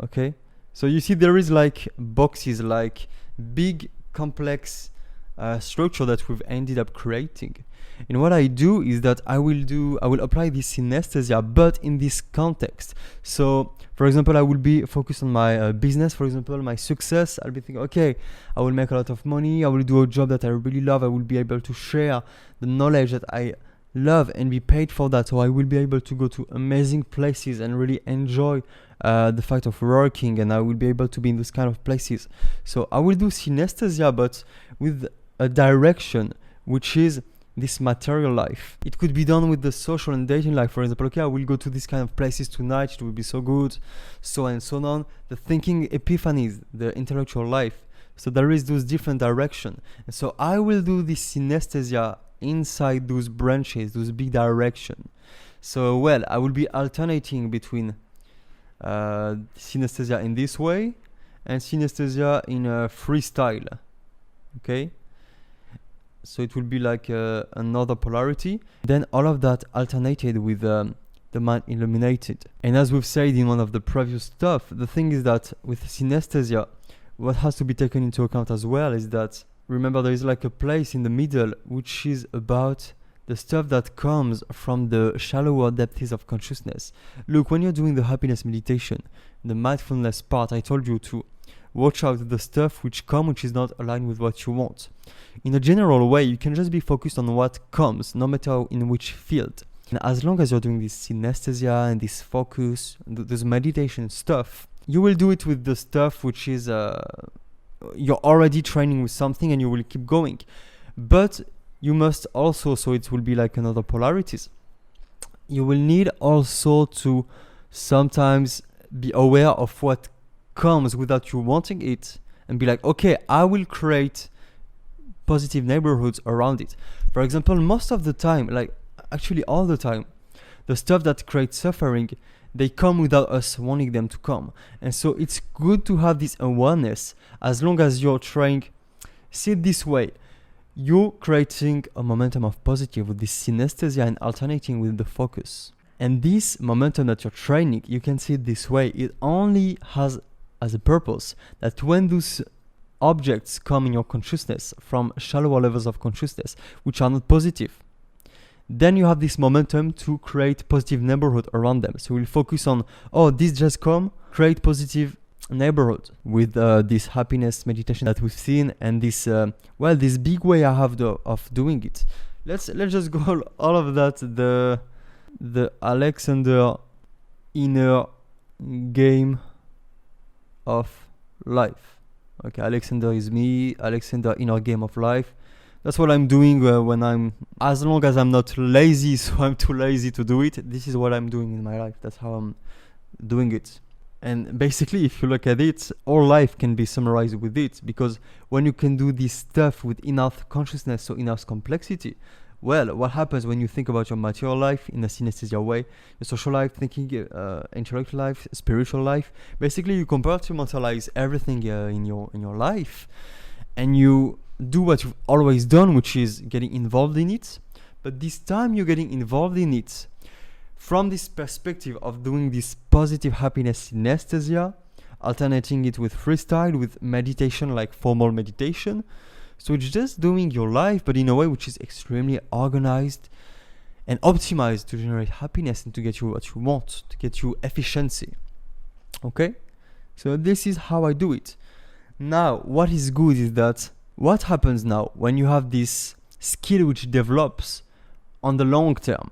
Okay, so you see there is like boxes, like big complex structure that we've ended up creating. And what I do is that I will apply this synesthesia, but in this context. So for example, I will be focused on my business, for example, my success. I'll be thinking, okay, I will make a lot of money, I will do a job that I really love, I will be able to share the knowledge that I love and be paid for that. So I will be able to go to amazing places and really enjoy the fact of working, and I will be able to be in those kind of places. So I will do synesthesia, but with a direction, which is this material life. It could be done with the social and dating life. For example, okay, I will go to these kind of places tonight, it will be so good, so and so on. The thinking epiphanies, the intellectual life. So there is those different direction. And so I will do this synesthesia inside those branches, those big direction. So well, I will be alternating between synesthesia in this way and synesthesia in a freestyle. Okay, so it will be like another polarity. Then all of that alternated with the mind illuminated. And as we've said in one of the previous stuff, the thing is that with synesthesia, what has to be taken into account as well is that, remember, there is like a place in the middle which is about the stuff that comes from the shallower depths of consciousness. Look, when you're doing the happiness meditation, the mindfulness part, I told you to watch out the stuff which is not aligned with what you want. In a general way, you can just be focused on what comes, no matter in which field. And as long as you're doing this synesthesia and this focus, this meditation stuff, you will do it with the stuff which is you're already training with something, and you will keep going. But you must also, so it will be like another polarities, you will need also to sometimes be aware of what comes without you wanting it, and be like, okay, I will create positive neighborhoods around it. For example, most of the time, like actually all the time, the stuff that creates suffering, they come without us wanting them to come. And so it's good to have this awareness, as long as you're trying, see it this way, you're creating a momentum of positive with this synesthesia and alternating with the focus. And this momentum that you're training, you can see it this way, it only has as a purpose that when those objects come in your consciousness from shallower levels of consciousness, which are not positive, then you have this momentum to create positive neighborhood around them. So we'll focus on, oh, this just come, create positive neighborhood with this happiness meditation that we've seen, and this this big way I have of doing it. Let's just go all of that, the Alexander inner game of life. Okay, Alexander is me, Alexander inner game of life. That's what I'm doing when as long as I'm not lazy, so I'm too lazy to do it. This is what I'm doing in my life. That's how I'm doing it. And basically, if you look at it, all life can be summarized with it, because when you can do this stuff with enough consciousness, so enough complexity, well, what happens when you think about your material life in a synesthesia way, your social life, thinking, intellectual life, spiritual life, basically you compartmentalize everything in your life, and you do what you've always done, which is getting involved in it. But this time you're getting involved in it from this perspective of doing this positive happiness synesthesia, alternating it with freestyle, with meditation, like formal meditation. So it's just doing your life, but in a way which is extremely organized and optimized to generate happiness and to get you what you want, to get you efficiency. Okay? So this is how I do it. Now, what is good is that what happens now when you have this skill which develops on the long term?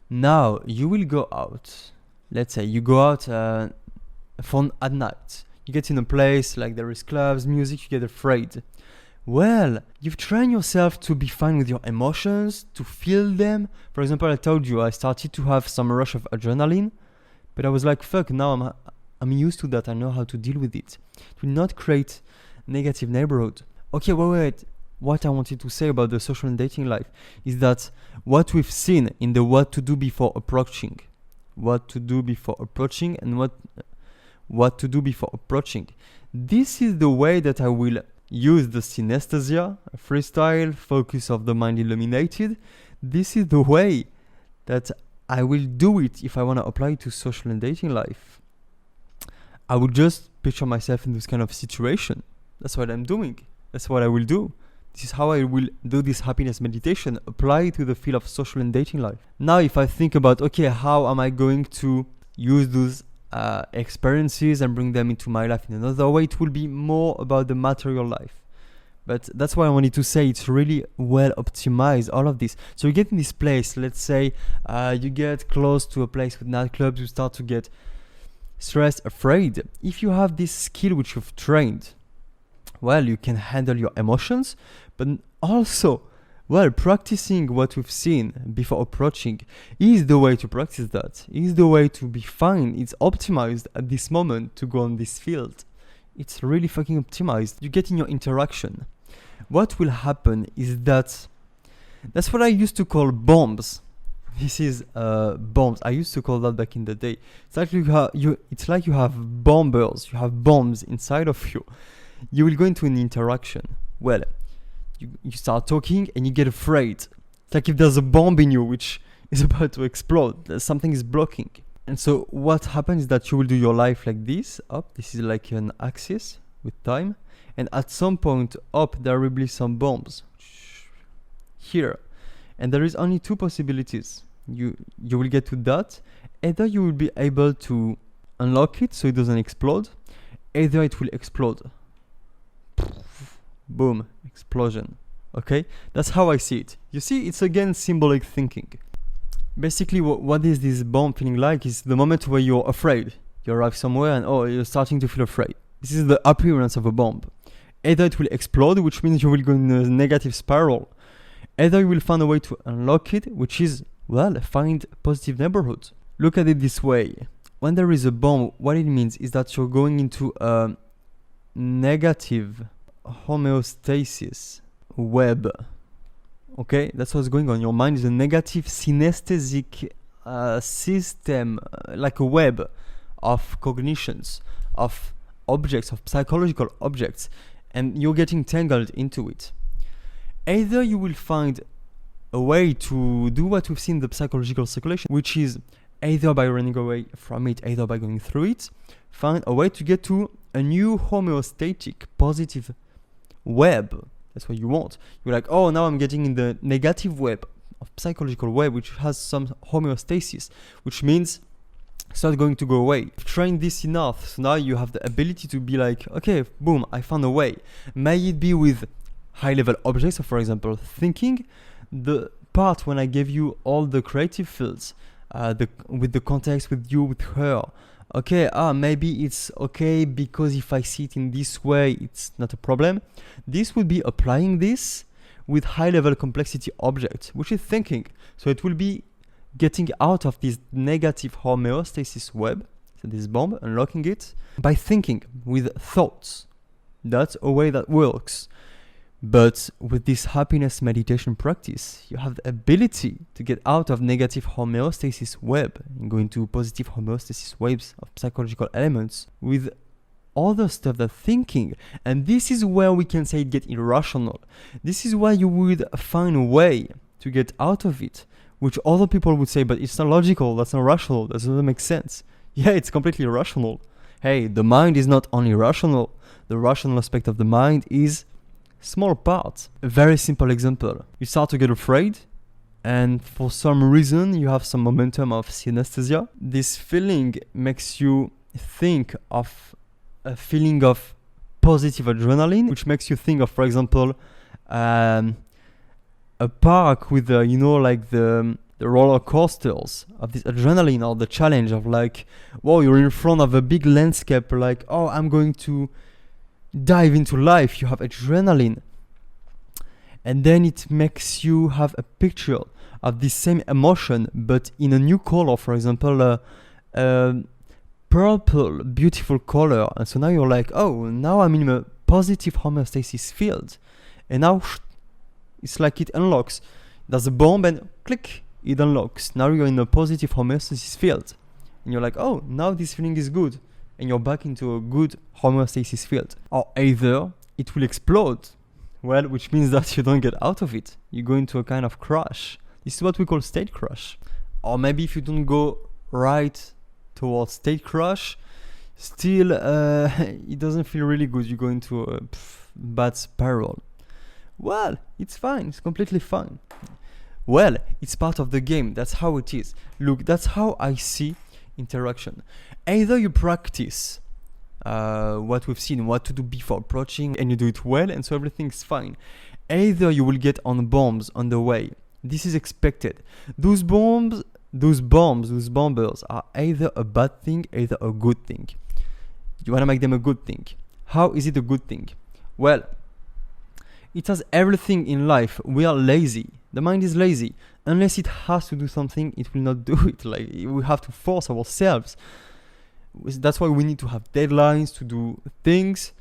Now you will go out. Let's say you go out at night. You get in a place like there is clubs, music, you get afraid. Well, you've trained yourself to be fine with your emotions, to feel them. For example, I told you I started to have some rush of adrenaline, but I was like, fuck, now I'm used to that. I know how to deal with it. It will not create negative neighborhood. Okay, wait. What I wanted to say about the social and dating life is that what we've seen in the what to do before approaching, and what to do before approaching, this is the way that I will use the synesthesia, freestyle, focus of the mind illuminated. This is the way that I will do it if I want to apply it to social and dating life. I would just picture myself in this kind of situation. That's what I'm doing. That's what I will do. This is how I will do this happiness meditation, apply it to the field of social and dating life. Now, if I think about, okay, how am I going to use those experiences and bring them into my life in another way, it will be more about the material life. But that's why I wanted to say it's really well optimized, all of this. So you get in this place, let's say you get close to a place with nightclubs, you start to get stressed, afraid. If you have this skill which you've trained, well, you can handle your emotions, but also, well, practicing what we've seen before approaching is the way to practice that, is the way to be fine. It's optimized at this moment to go on this field. It's really fucking optimized. You get in your interaction. What will happen is that's what I used to call bombs. This is bombs. I used to call that back in the day. It's like you have bombers, you have bombs inside of you. You will go into an interaction. Well, you start talking and you get afraid. It's like if there's a bomb in you which is about to explode, something is blocking. And so what happens is that you will do your life like this, up. This is like an axis with time. And at some point up, there will be some bombs here. And there is only two possibilities. You will get to that. Either you will be able to unlock it so it doesn't explode. Either it will explode. Boom, explosion. Okay, that's how I see it. You see, it's again symbolic thinking. Basically, what is this bomb feeling like is the moment where you're afraid. You arrive somewhere and you're starting to feel afraid. This is the appearance of a bomb. Either it will explode, which means you will go in a negative spiral. Either you will find a way to unlock it, which is, well, find positive neighborhoods. Look at it this way. When there is a bomb, what it means is that you're going into a negative homeostasis web. Okay, that's what's going on. Your mind is a negative synesthetic system, like a web of cognitions, of objects, of psychological objects, and you're getting tangled into it. Either you will find a way to do what we've seen in the psychological circulation, which is either by running away from it, either by going through it, find a way to get to a new homeostatic, positive web. That's what you want. You're like, oh, now I'm getting in the negative web, of psychological web, which has some homeostasis, which means it's not going to go away. You've trained this enough, so now you have the ability to be like, okay, boom, I found a way. May it be with high-level objects, so for example, thinking. The part when I gave you all the creative fields, with the context, with you, with her. Okay, maybe it's okay because if I see it in this way, it's not a problem. This would be applying this with high-level complexity objects, which is thinking. So it will be getting out of this negative homeostasis web, so this bomb, unlocking it, by thinking with thoughts. That's a way that works. But with this happiness meditation practice, you have the ability to get out of negative homeostasis web and go into positive homeostasis waves of psychological elements with other stuff than thinking. And this is where we can say it get irrational. This is where you would find a way to get out of it, which other people would say, but it's not logical, that's not rational, that doesn't make sense. Yeah, it's completely irrational. Hey, the mind is not only rational. The rational aspect of the mind is small part. A very simple example. You start to get afraid, and for some reason you have some momentum of synesthesia. This feeling makes you think of a feeling of positive adrenaline, which makes you think of, for example, a park with the roller coasters of this adrenaline, or the challenge of like, whoa, you're in front of a big landscape, like, oh, I'm going to dive into life. You have adrenaline, and then it makes you have a picture of this same emotion but in a new color, for example purple, beautiful color. And so now you're like, oh, now I'm in a positive homeostasis field, and now it's like it unlocks. There's a bomb and click, it unlocks. Now you're in a positive homeostasis field, and you're like, oh, now this feeling is good, and you're back into a good homeostasis field. Or either it will explode, well, which means that you don't get out of it. You go into a kind of crash. This is what we call state crash. or maybe if you don't go right towards state crush, still it doesn't feel really good. You go into a bad spiral. Well, it's fine. It's completely fine. Well, it's part of the game. That's how it is. Look, that's how I see interaction. Either you practice what we've seen, what to do before approaching, and you do it well, and so everything's fine. Either you will get on bombs on the way. This is expected. Those bombers are either a bad thing, either a good thing. You want to make them a good thing. How is it a good thing? Well, it has everything in life. We are lazy. The mind is lazy. Unless it has to do something, it will not do it. Like, we have to force ourselves. That's why we need to have deadlines to do things.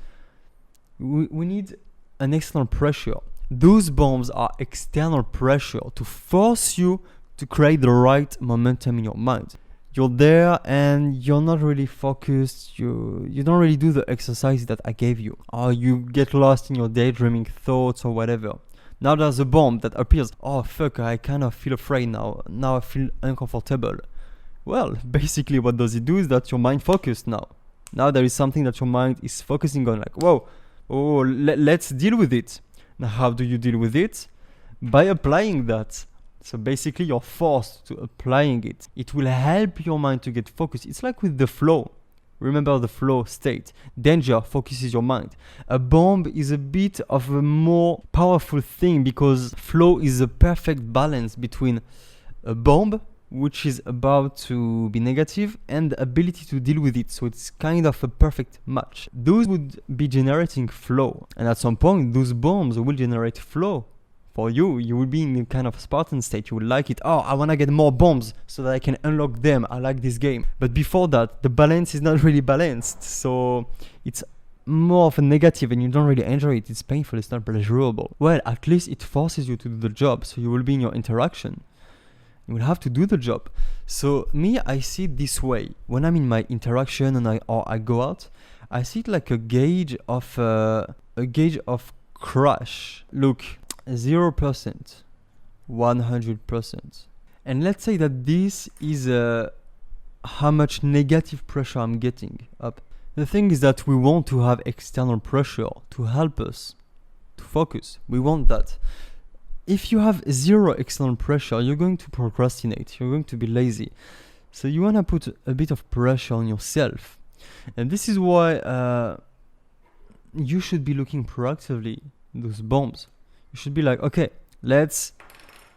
We need an external pressure. Those bombs are external pressure to force you to create the right momentum in your mind. You're there and you're not really focused. You don't really do the exercise that I gave you, or you get lost in your daydreaming thoughts or whatever. Now there's a bomb that appears. Oh fuck, I kind of feel afraid now. Now I feel uncomfortable. Well, basically what does it do is that your mind focused now. Now there is something that your mind is focusing on, like, whoa, let's deal with it. Now how do you deal with it? By applying that. So basically you're forced to applying it. It will help your mind to get focused. It's like with the flow. Remember the flow state. Danger focuses your mind. A bomb is a bit of a more powerful thing because flow is a perfect balance between a bomb, which is about to be negative, and the ability to deal with it. So it's kind of a perfect match. Those would be generating flow. And at some point, those bombs will generate flow. For you will be in a kind of Spartan state. You will like it. Oh, I want to get more bombs so that I can unlock them. I like this game. But before that, the balance is not really balanced. So it's more of a negative and you don't really enjoy it. It's painful. It's not pleasurable. Well, at least it forces you to do the job. So you will be in your interaction. You will have to do the job. So me, I see it this way. When I'm in my interaction and I go out, I see it like a gauge of crush. Look, 0%, 100%. And let's say that this is how much negative pressure I'm getting up. The thing is that we want to have external pressure to help us to focus. We want that. If you have 0 external pressure, you're going to procrastinate. You're going to be lazy. So you want to put a bit of pressure on yourself. And this is why you should be looking proactively at those bombs. You should be like, okay, let's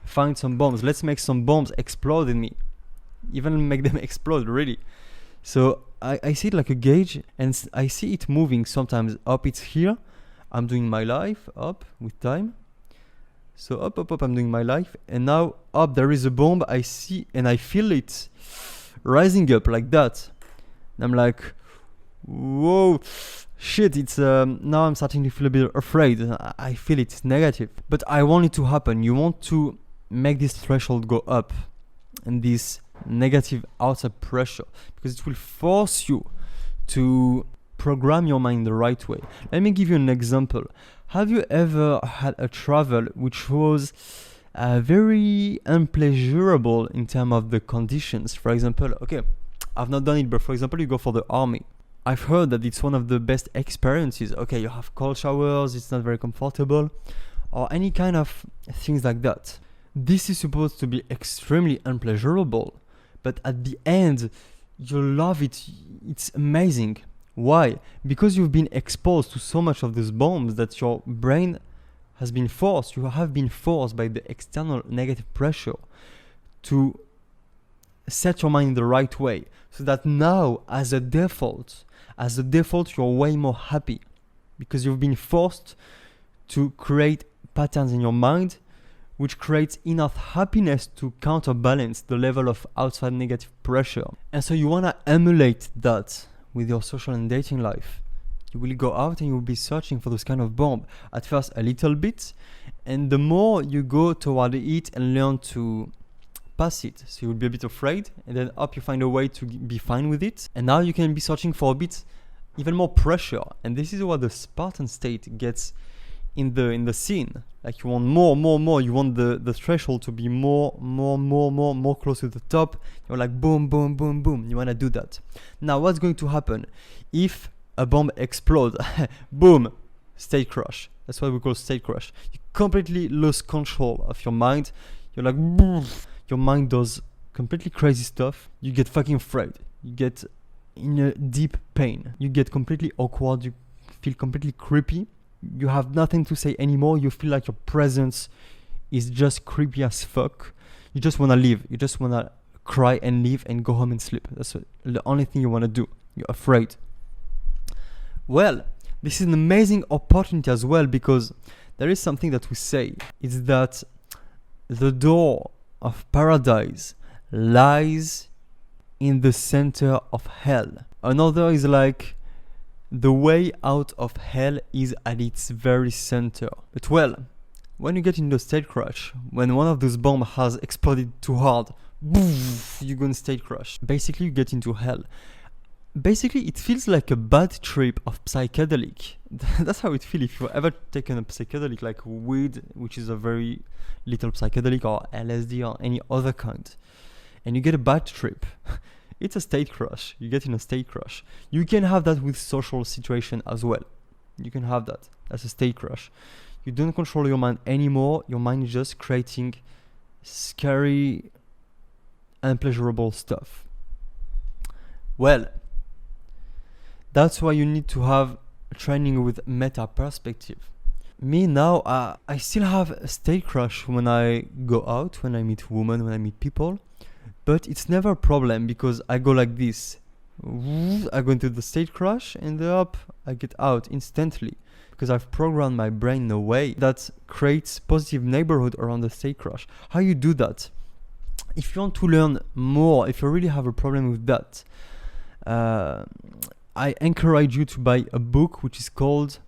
find some bombs. Let's make some bombs explode in me. Even make them explode, really. So I see it like a gauge, and I see it moving sometimes up. It's here. I'm doing my life up with time. So up, I'm doing my life. And now up, there is a bomb. I see and I feel it rising up like that. And I'm like, whoa. Shit, it's now I'm starting to feel a bit afraid. I feel it's negative. But I want it to happen. You want to make this threshold go up and this negative outside pressure, because it will force you to program your mind the right way. Let me give you an example. Have you ever had a travel which was very unpleasurable in terms of the conditions? For example, okay, I've not done it, but for example, you go for the army. I've heard that it's one of the best experiences. Okay, you have cold showers, it's not very comfortable, or any kind of things like that. This is supposed to be extremely unpleasurable, but at the end, you love it. It's amazing. Why? Because you've been exposed to so much of these bombs that your brain has been forced. You have been forced by the external negative pressure to set your mind in the right way, so that now, as a default, you're way more happy because you've been forced to create patterns in your mind which creates enough happiness to counterbalance the level of outside negative pressure. And so you want to emulate that with your social and dating life. You will go out and you will be searching for those kind of bomb. At first a little bit, and the more you go toward it and learn to pass it, so you'll be a bit afraid, and then up you find a way to be fine with it, and now you can be searching for a bit even more pressure. And this is where the Spartan state gets in the scene. Like you want more. You want the threshold to be more close to the top. You're like boom. You wanna do that. Now what's going to happen if a bomb explodes? Boom, state crash. That's what we call state crash. You completely lose control of your mind. You're like, your mind does completely crazy stuff. You get fucking afraid. You get in a deep pain. You get completely awkward. You feel completely creepy. You have nothing to say anymore. You feel like your presence is just creepy as fuck. You just want to leave. You just want to cry and leave and go home and sleep. That's the only thing you want to do. You're afraid. Well, this is an amazing opportunity as well, because there is something that we say. It's that the door of paradise lies in the center of hell. Another is like, the way out of hell is at its very center. But well, when you get into a state crash, when one of those bombs has exploded too hard, you go in state crash. Basically, you get into hell. Basically, it feels like a bad trip of psychedelic. That's how it feels if you've ever taken a psychedelic like weed, which is a very little psychedelic, or LSD or any other kind, and you get a bad trip. It's a state crash. You get in a state crash. You can have that with social situation as well. You can have that as a state crash. You don't control your mind anymore. Your mind is just creating scary, unpleasurable stuff. Well, that's why you need to have training with meta perspective. Me now, I still have a state crash when I go out, when I meet women, when I meet people. But it's never a problem, because I go like this. I go into the state crash and up, I get out instantly, because I've programmed my brain in a way that creates positive neighborhood around the state crash. How you do that? If you want to learn more, if you really have a problem with that, I encourage you to buy a book which is called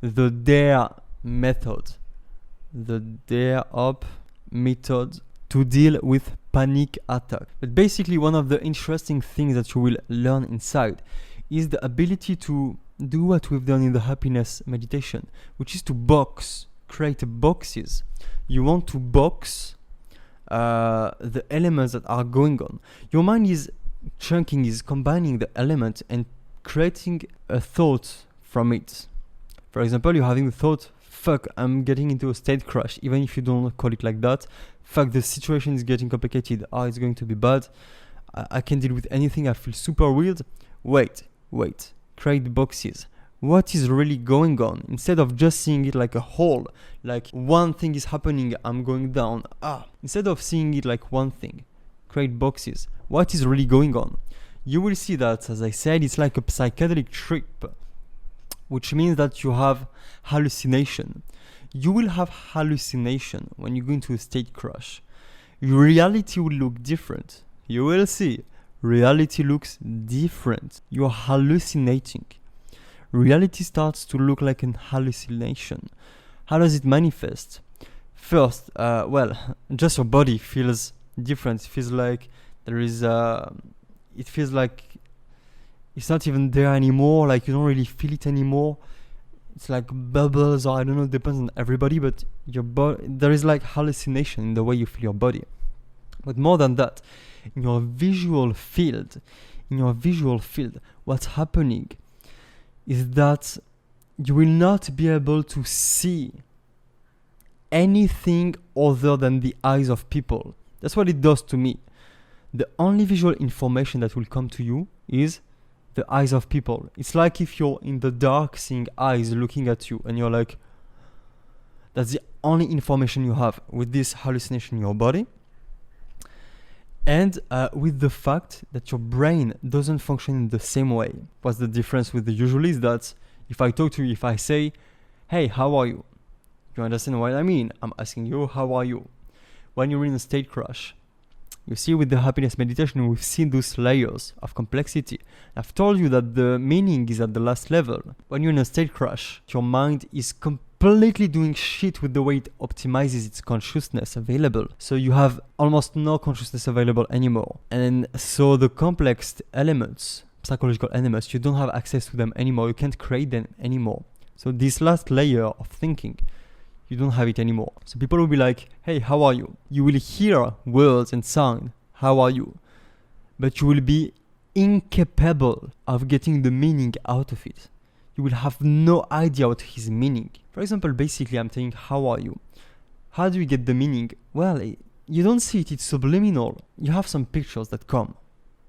The DARE Method. The DARE Up Method to deal with panic attack. But basically, one of the interesting things that you will learn inside is the ability to do what we've done in the happiness meditation, which is to create boxes. You want to box the elements that are going on. Your mind is chunking, is combining the element and creating a thought from it. For example, you're having the thought, fuck, I'm getting into a state crash, even if you don't call it like that. Fuck, the situation is getting complicated. It's going to be bad. I can deal with anything. I feel super weird. Wait. Create boxes. What is really going on? Instead of just seeing it like a whole, like one thing is happening, I'm going down. Instead of seeing it like one thing, create boxes. What is really going on? You will see that, as I said, it's like a psychedelic trip, which means that you have hallucination. You will have hallucination when you go into a state crash. Your reality will look different. You will see. Reality looks different. You're hallucinating. Reality starts to look like an hallucination. How does it manifest? First, just your body feels different. It feels like it feels like it's not even there anymore. Like you don't really feel it anymore. It's like bubbles, or I don't know, it depends on everybody, but your body, there is like hallucination in the way you feel your body. But more than that, in your visual field, what's happening is that you will not be able to see anything other than the eyes of people. That's what it does to me. The only visual information that will come to you is the eyes of people. It's like if you're in the dark seeing eyes looking at you, and you're like, that's the only information you have with this hallucination in your body. And with the fact that your brain doesn't function in the same way. What's the difference with the usual is that if I talk to you, if I say, hey, how are you? You understand what I mean? I'm asking you, how are you? When you're in a state crash, you see, with the happiness meditation, we've seen those layers of complexity. I've told you that the meaning is at the last level. When you're in a state crash, your mind is completely doing shit with the way it optimizes its consciousness available. So you have almost no consciousness available anymore. And so the complex elements, psychological elements, you don't have access to them anymore. You can't create them anymore. So this last layer of thinking, you don't have it anymore. So people will be like, hey, how are you? You will hear words and sound, how are you? But you will be incapable of getting the meaning out of it. You will have no idea what his meaning. For example, basically I'm saying, how are you? How do you get the meaning? Well, you don't see it, it's subliminal. You have some pictures that come.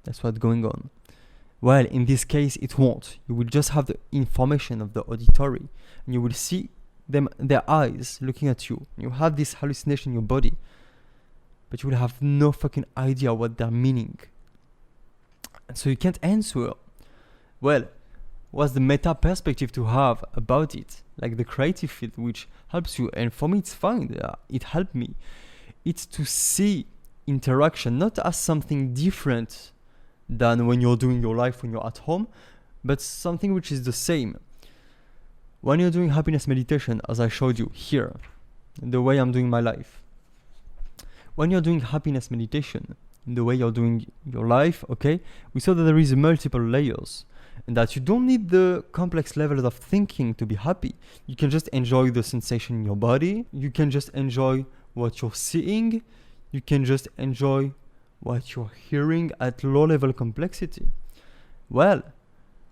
That's what's going on. Well, in this case, it won't. You will just have the information of the auditory, and you will see them, their eyes looking at you. You have this hallucination in your body, but you will have no fucking idea what they're meaning. And so you can't answer. Well, what's the meta perspective to have about it? Like the creative field, which helps you, and for me it's fine, it helped me. It's to see interaction not as something different than when you're doing your life when you're at home, but something which is the same. When you're doing happiness meditation, as I showed you here, the way I'm doing my life. When you're doing happiness meditation, the way you're doing your life, okay, we saw that there is multiple layers, and that you don't need the complex levels of thinking to be happy. You can just enjoy the sensation in your body. You can just enjoy what you're seeing. You can just enjoy what you're hearing at low level complexity. Well,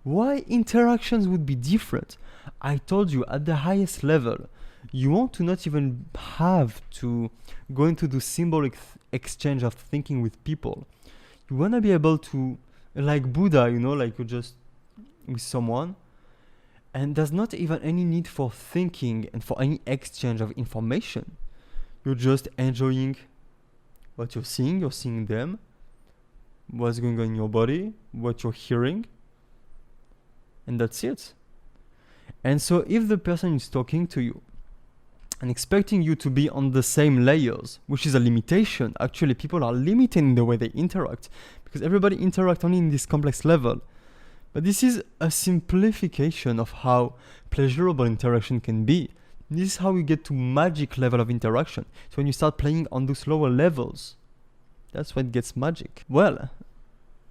why interactions would be different? I told you at the highest level, you want to not even have to go into the symbolic exchange of thinking with people. You want to be able to, like Buddha, like you're just with someone, and there's not even any need for thinking and for any exchange of information. You're just enjoying what you're seeing them, what's going on in your body, what you're hearing, and that's it. And so if the person is talking to you and expecting you to be on the same layers, which is a limitation, actually people are limiting the way they interact, because everybody interacts only in this complex level. But this is a simplification of how pleasurable interaction can be. This is how you get to magic level of interaction. So when you start playing on those lower levels, that's when it gets magic. Well,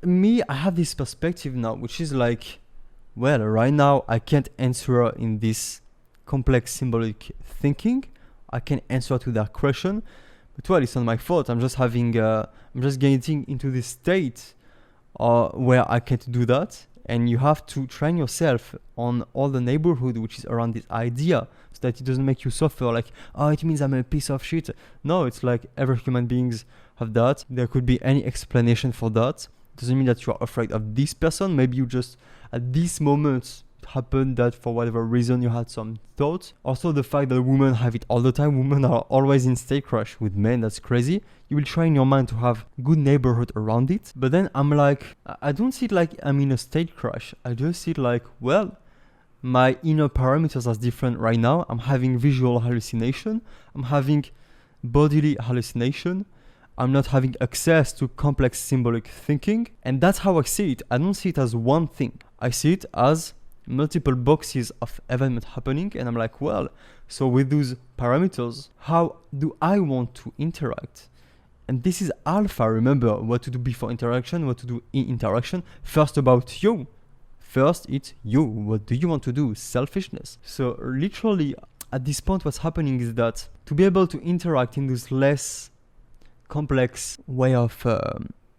I have this perspective now, which is like, well, right now I can't answer in this complex symbolic thinking. I can answer to that question, but well, it's not my fault. I'm just getting into this state where I can't do that. And you have to train yourself on all the neighborhood which is around this idea, so that it doesn't make you suffer like, oh, it means I'm a piece of shit. No, it's like every human beings have that. There could be any explanation for that. It doesn't mean that you are afraid of this person. Maybe you just, at this moment, it happened that for whatever reason you had some thoughts. Also the fact that women have it all the time. Women are always in state crush with men. That's crazy. You will try in your mind to have good neighborhood around it. But then I'm like, I don't see it like I'm in a state crush. I just see it like, well, my inner parameters are different right now. I'm having visual hallucination. I'm having bodily hallucination. I'm not having access to complex symbolic thinking. And that's how I see it. I don't see it as one thing. I see it as multiple boxes of event happening. And I'm like, well, so with those parameters, how do I want to interact? And this is alpha. Remember what to do before interaction, what to do in interaction. First about you. First, it's you. What do you want to do? Selfishness. So literally at this point, what's happening is that to be able to interact in this less complex way of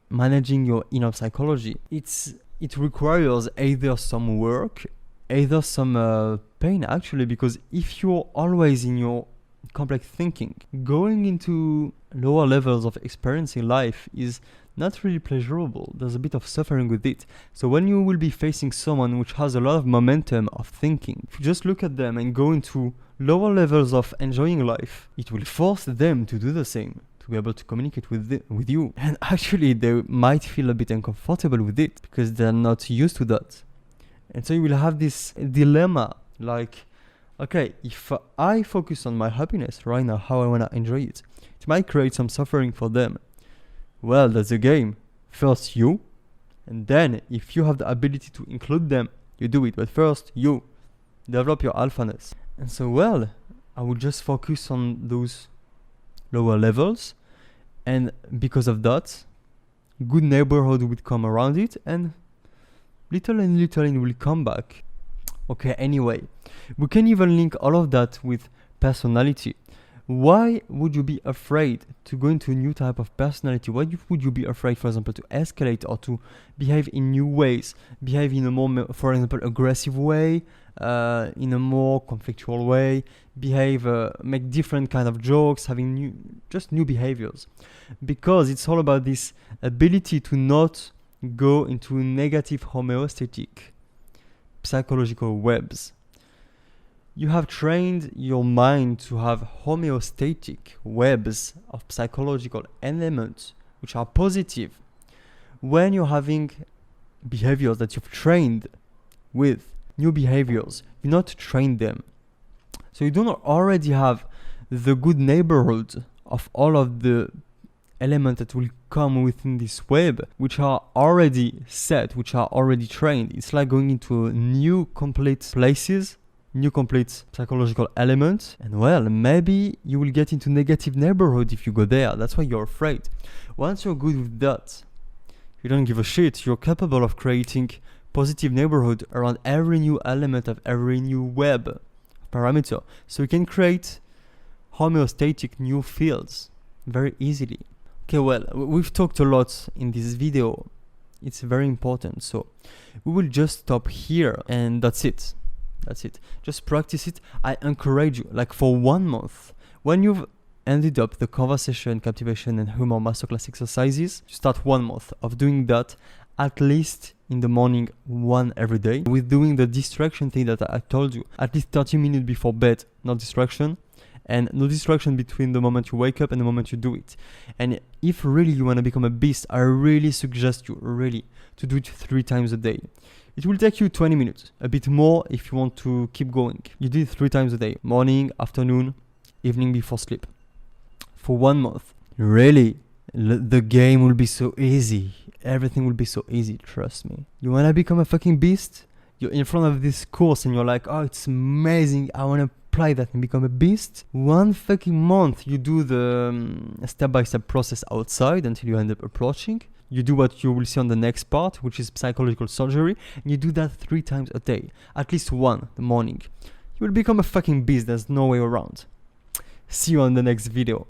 managing your inner psychology, it requires either some work, either some pain actually, because if you're always in your complex thinking, going into lower levels of experiencing life is not really pleasurable. There's a bit of suffering with it. So when you will be facing someone which has a lot of momentum of thinking, if you just look at them and go into lower levels of enjoying life, it will force them to do the same, to be able to communicate with you. And actually they might feel a bit uncomfortable with it because they're not used to that. And so you will have this dilemma, like, okay, if I focus on my happiness right now, how I want to enjoy it, it might create some suffering for them. Well, that's a game. First you, and then if you have the ability to include them, you do it. But first you develop your alphaness. And so, well, I will just focus on those lower levels, and because of that, good neighborhood would come around it, and little it will come back. Okay, anyway, we can even link all of that with personality. Why would you be afraid to go into a new type of personality? Why would you be afraid, for example, to escalate or to behave in new ways? Behave in a more, for example, aggressive way, in a more conflictual way, make different kind of jokes, having new behaviors. Because it's all about this ability to not go into negative homeostatic psychological webs. You have trained your mind to have homeostatic webs of psychological elements which are positive. When you're having behaviors that you've trained with, new behaviors, you not train them. So you don't already have the good neighborhood of all of the elements that will come within this web, which are already set, which are already trained. It's like going into new complete places, new complete psychological elements, and well, maybe you will get into negative neighborhood if you go there. That's why you're afraid. Once you're good with that, you don't give a shit. You're capable of creating positive neighborhood around every new element of every new web parameter. So you can create homeostatic new fields very easily. Okay, well, we've talked a lot in this video. It's very important. So we will just stop here, and that's it. That's it. Just practice it. I encourage you, like for 1 month, when you've ended up the conversation, captivation, and humor masterclass exercises, start 1 month of doing that at least in the morning, one every day, with doing the distraction thing that I told you, at least 30 minutes before bed, no distraction, and no distraction between the moment you wake up and the moment you do it. And if really you want to become a beast, I really suggest you really to do it 3 times a day. It will take you 20 minutes, a bit more if you want to keep going. You do it 3 times a day, morning, afternoon, evening before sleep. For 1 month. Really, the game will be so easy. Everything will be so easy, trust me. You want to become a fucking beast? You're in front of this course and you're like, oh, it's amazing. I want to apply that and become a beast. 1 fucking month, you do the step-by-step process outside until you end up approaching. You do what you will see on the next part, which is psychological surgery. And you do that 3 times a day. At least 1 the morning. You will become a fucking beast. There's no way around. See you on the next video.